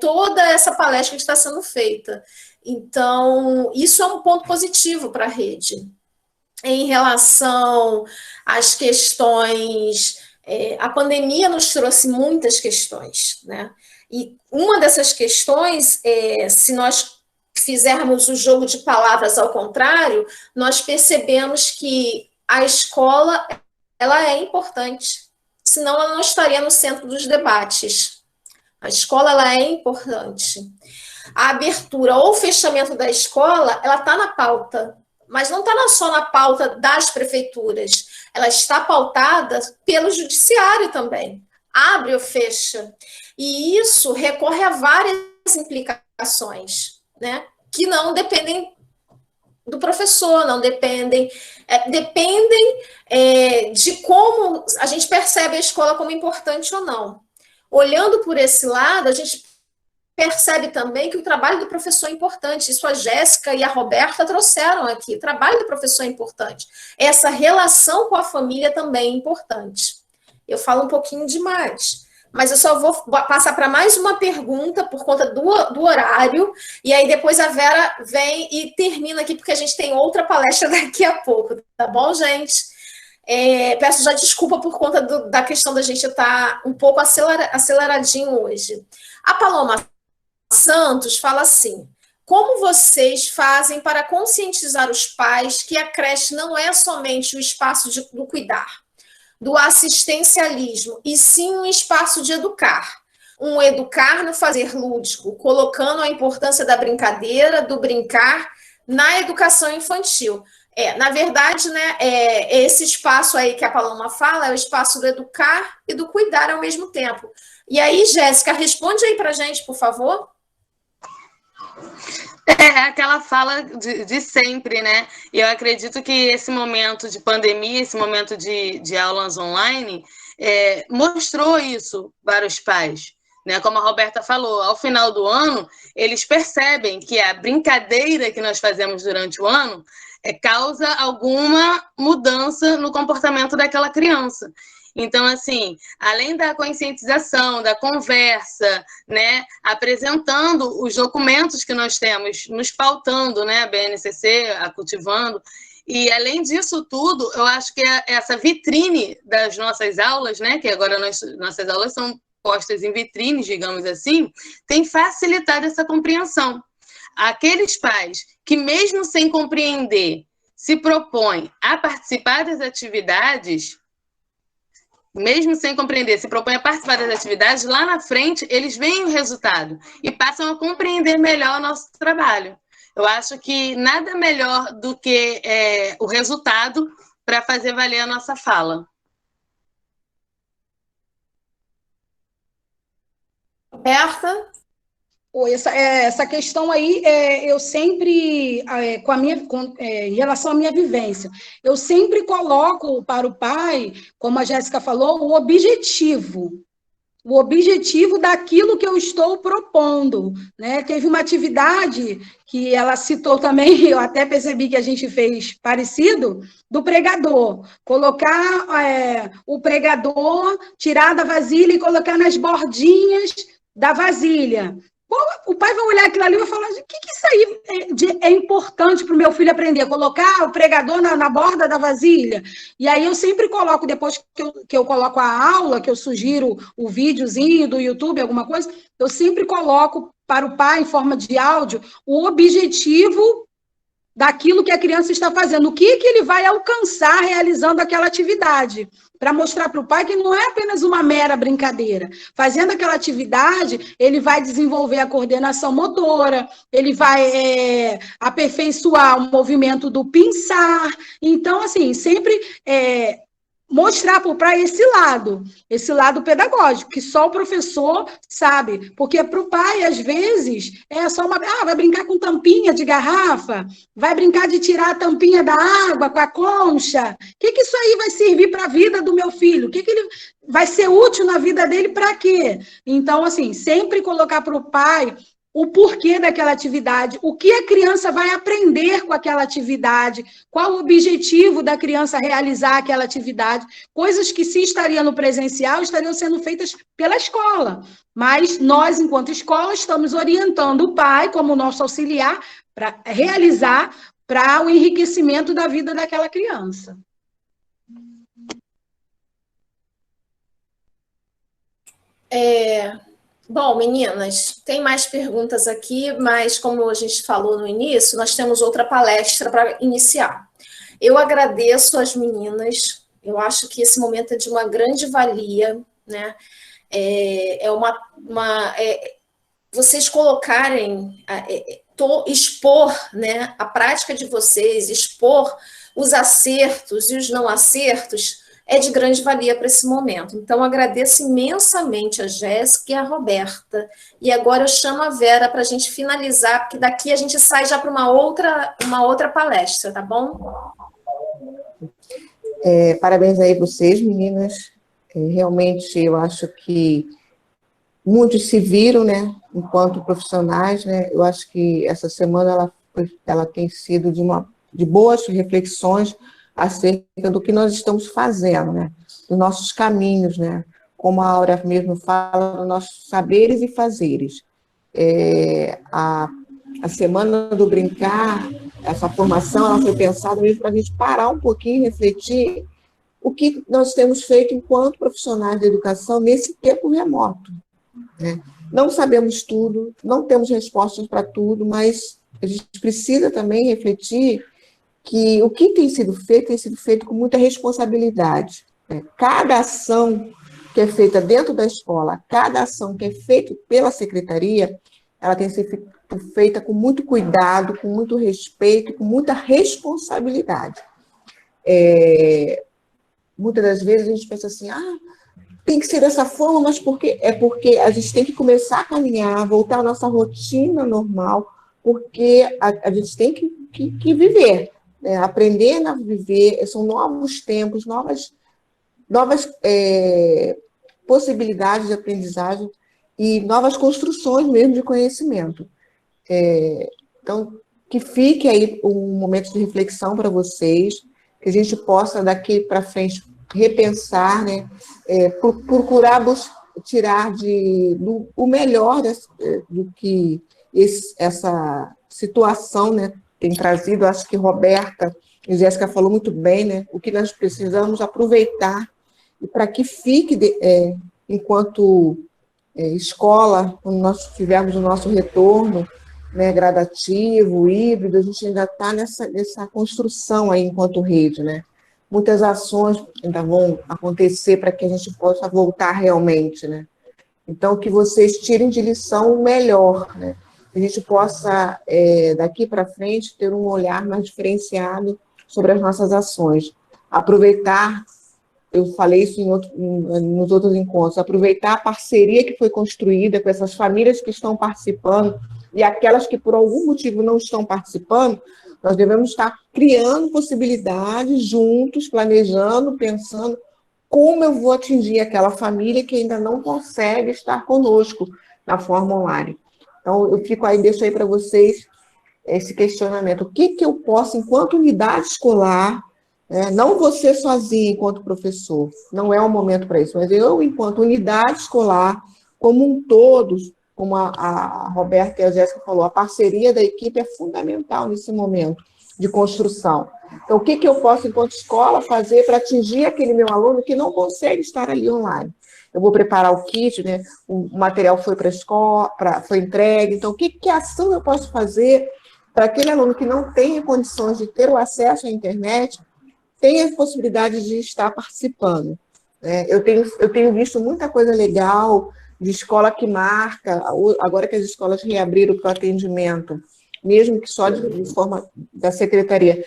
toda essa palestra que está sendo feita. Então, isso é um ponto positivo para a rede. Em relação às questões, a pandemia nos trouxe muitas questões, né? E uma dessas questões, se nós fizermos o jogo de palavras ao contrário, nós percebemos que a escola, ela é importante, senão ela não estaria no centro dos debates. A escola, ela é importante. A abertura ou fechamento da escola, ela está na pauta, mas não está só na pauta das prefeituras, ela está pautada pelo judiciário também. Abre ou fecha. E isso recorre a várias implicações, né? Que não dependem do professor, não dependem, de como a gente percebe a escola como importante ou não. Olhando por esse lado, a gente percebe também que o trabalho do professor é importante. Isso a Jéssica e a Roberta trouxeram aqui. O trabalho do professor é importante. Essa relação com a família também é importante. Eu falo um pouquinho demais, mas eu só vou passar para mais uma pergunta por conta do horário, e aí depois a Vera vem e termina aqui, porque a gente tem outra palestra daqui a pouco, tá bom, gente? Peço já desculpa por conta da questão da gente estar um pouco aceleradinho hoje. A Paloma Santos fala assim: como vocês fazem para conscientizar os pais que a creche não é somente o espaço do cuidar, do assistencialismo, e sim um espaço de educar? Um educar no fazer lúdico, colocando a importância da brincadeira, do brincar na educação infantil. Na verdade, né, esse espaço aí que a Paloma fala é o espaço do educar e do cuidar ao mesmo tempo. E aí, Jéssica, responde aí para a gente, por favor. Aquela fala de sempre, né? E eu acredito que esse momento de pandemia, esse momento de aulas online, mostrou isso para os pais. Né? Como a Roberta falou, ao final do ano, eles percebem que a brincadeira que nós fazemos durante o ano causa alguma mudança no comportamento daquela criança. Então, assim, além da conscientização, da conversa, né, apresentando os documentos que nós temos, nos pautando, né, a BNCC, a Cultivando, e além disso tudo, eu acho que essa vitrine das nossas aulas, né, que agora nossas aulas são postas em vitrines, digamos assim, tem facilitado essa compreensão. Aqueles pais que, mesmo sem compreender, se propõem a participar das atividades, mesmo sem compreender, se propõem a participar das atividades, lá na frente eles veem o resultado e passam a compreender melhor o nosso trabalho. Eu acho que nada melhor do que o resultado para fazer valer a nossa fala. Roberta? Essa questão aí, eu sempre, em relação à minha vivência, eu sempre coloco para o pai, como a Jéssica falou, o objetivo daquilo que eu estou propondo, né? Teve uma atividade que ela citou também, eu até percebi que a gente fez parecido, do pregador. Colocar o pregador, tirar da vasilha e colocar nas bordinhas da vasilha. O pai vai olhar aquilo ali e vai falar: o que isso aí é importante para o meu filho aprender? Colocar o pregador na borda da vasilha? E aí eu sempre coloco, depois que eu coloco a aula, que eu sugiro o videozinho do YouTube, alguma coisa, eu sempre coloco para o pai, em forma de áudio, o objetivo daquilo que a criança está fazendo, o que ele vai alcançar realizando aquela atividade, para mostrar para o pai que não é apenas uma mera brincadeira. Fazendo aquela atividade, ele vai desenvolver a coordenação motora, ele vai aperfeiçoar o movimento do pensar. Então, assim, sempre mostrar para esse lado pedagógico, que só o professor sabe, porque para o pai, às vezes, é só vai brincar com tampinha de garrafa, vai brincar de tirar a tampinha da água com a concha, o que isso aí vai servir para a vida do meu filho? O que ele vai ser útil na vida dele para quê? Então, assim, sempre colocar para o pai o porquê daquela atividade, o que a criança vai aprender com aquela atividade, qual o objetivo da criança realizar aquela atividade, coisas que, se estaria no presencial, estariam sendo feitas pela escola. Mas nós, enquanto escola, estamos orientando o pai, como nosso auxiliar, para realizar, para o enriquecimento da vida daquela criança. Bom, meninas, tem mais perguntas aqui, mas como a gente falou no início, nós temos outra palestra para iniciar. Eu agradeço às meninas, eu acho que esse momento é de uma grande valia, né? Vocês colocarem, expor, né, a prática de vocês, expor os acertos e os não acertos, é de grande valia para esse momento. Então, agradeço imensamente a Jéssica e a Roberta. E agora eu chamo a Vera para a gente finalizar, porque daqui a gente sai já para uma outra palestra, tá bom? Parabéns aí para vocês, meninas. Realmente, eu acho que muitos se viram, né, enquanto profissionais, né? Eu acho que essa semana ela tem sido de boas reflexões acerca do que nós estamos fazendo, né? Dos nossos caminhos, né? Como a Áurea mesmo fala, dos nossos saberes e fazeres. A Semana do Brincar, essa formação, ela foi pensada mesmo para a gente parar um pouquinho e refletir o que nós temos feito enquanto profissionais de educação nesse tempo remoto, né? Não sabemos tudo, não temos respostas para tudo, mas a gente precisa também refletir que o que tem sido feito com muita responsabilidade, né? Cada ação que é feita dentro da escola, cada ação que é feita pela secretaria, ela tem sido feita com muito cuidado, com muito respeito, com muita responsabilidade. Muitas das vezes a gente pensa assim, tem que ser dessa forma, mas porque a gente tem que começar a caminhar, voltar à nossa rotina normal, porque a gente tem que viver, né? Aprender a viver, são novos tempos, novas possibilidades de aprendizagem e novas construções mesmo de conhecimento. Então, que fique aí um momento de reflexão para vocês, que a gente possa, daqui para frente, repensar, né? Procurar tirar o melhor do que essa situação, né, tem trazido. Acho que Roberta e Jéssica falou muito bem, né? O que nós precisamos aproveitar e para que fique, enquanto escola, quando nós tivermos o nosso retorno, né, gradativo, híbrido, a gente ainda está nessa construção aí enquanto rede, né? Muitas ações ainda vão acontecer para que a gente possa voltar realmente, né? Então, que vocês tirem de lição o melhor, né? Que a gente possa, daqui para frente, ter um olhar mais diferenciado sobre as nossas ações. Aproveitar eu falei isso nos outros encontros, aproveitar a parceria que foi construída com essas famílias que estão participando e aquelas que por algum motivo não estão participando, nós devemos estar criando possibilidades juntos, planejando, pensando como eu vou atingir aquela família que ainda não consegue estar conosco na forma online. Então, eu fico aí, deixo aí para vocês esse questionamento. O que eu posso, enquanto unidade escolar, não você sozinho enquanto professor, não é o momento para isso, mas eu, enquanto unidade escolar, como um todo, como a Roberta e a Jéssica falou, a parceria da equipe é fundamental nesse momento de construção. Então, o que eu posso, enquanto escola, fazer para atingir aquele meu aluno que não consegue estar ali online? Eu vou preparar o kit, né? O material foi para a escola, foi entregue. Então, que ação eu posso fazer para aquele aluno que não tenha condições de ter o acesso à internet, tenha a possibilidade de estar participando? Eu tenho visto muita coisa legal de escola que marca, agora que as escolas reabriram para o atendimento, mesmo que só de forma da secretaria.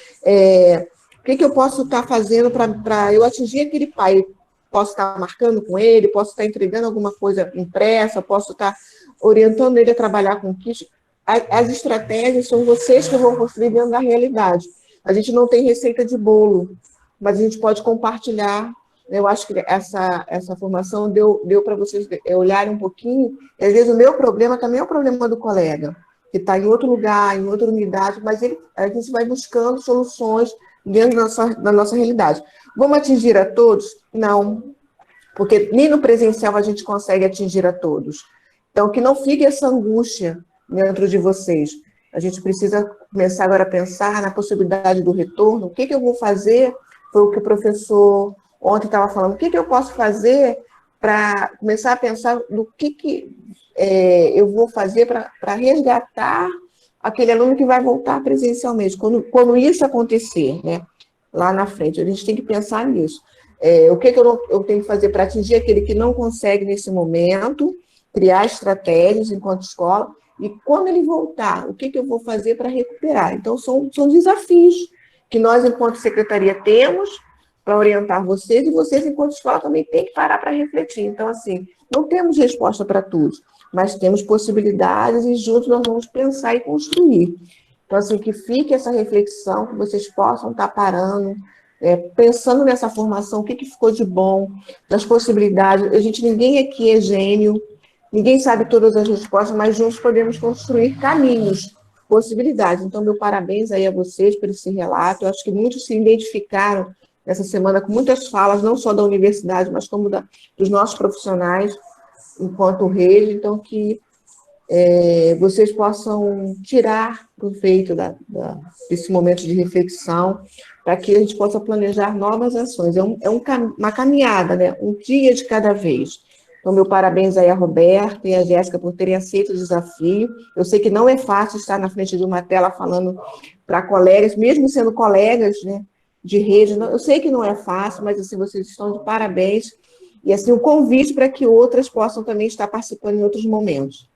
O que eu posso estar fazendo para eu atingir aquele pai? Posso estar marcando com ele, posso estar entregando alguma coisa impressa, posso estar orientando ele a trabalhar com kit. As estratégias são vocês que vão construir dentro da realidade. A gente não tem receita de bolo, mas a gente pode compartilhar. Eu acho que essa formação deu para vocês olharem um pouquinho, e às vezes o meu problema também é o problema do colega, que está em outro lugar, em outra unidade, mas a gente vai buscando soluções dentro da nossa realidade. Vamos atingir a todos? Não, porque nem no presencial a gente consegue atingir a todos. Então, que não fique essa angústia dentro de vocês. A gente precisa começar agora a pensar na possibilidade do retorno. O que eu vou fazer? Foi o que o professor ontem estava falando. O que eu posso fazer para começar a pensar no que eu vou fazer para resgatar aquele aluno que vai voltar presencialmente, quando isso acontecer, né, lá na frente. A gente tem que pensar nisso. O que eu tenho que fazer para atingir aquele que não consegue nesse momento, criar estratégias enquanto escola, e quando ele voltar, o que eu vou fazer para recuperar? Então, são desafios que nós, enquanto secretaria, temos para orientar vocês, e vocês, enquanto escola, também têm que parar para refletir. Então, assim, não temos resposta para tudo, mas temos possibilidades e juntos nós vamos pensar e construir. Então, assim, que fique essa reflexão, que vocês possam estar parando, pensando nessa formação, o que ficou de bom, das possibilidades. Ninguém aqui é gênio, ninguém sabe todas as respostas, mas juntos podemos construir caminhos, possibilidades. Então, meu parabéns aí a vocês por esse relato. Eu acho que muitos se identificaram nessa semana com muitas falas, não só da universidade, mas como dos nossos profissionais, enquanto rede. Então, que vocês possam tirar proveito desse momento de reflexão, para que a gente possa planejar novas ações. Uma caminhada, né? Um dia de cada vez. Então, meu parabéns aí a Roberta e a Jéssica por terem aceito o desafio. Eu sei que não é fácil estar na frente de uma tela falando para colegas, mesmo sendo colegas, né, de rede. Eu sei que não é fácil, mas assim, vocês estão de parabéns. E assim, um convite para que outras possam também estar participando em outros momentos.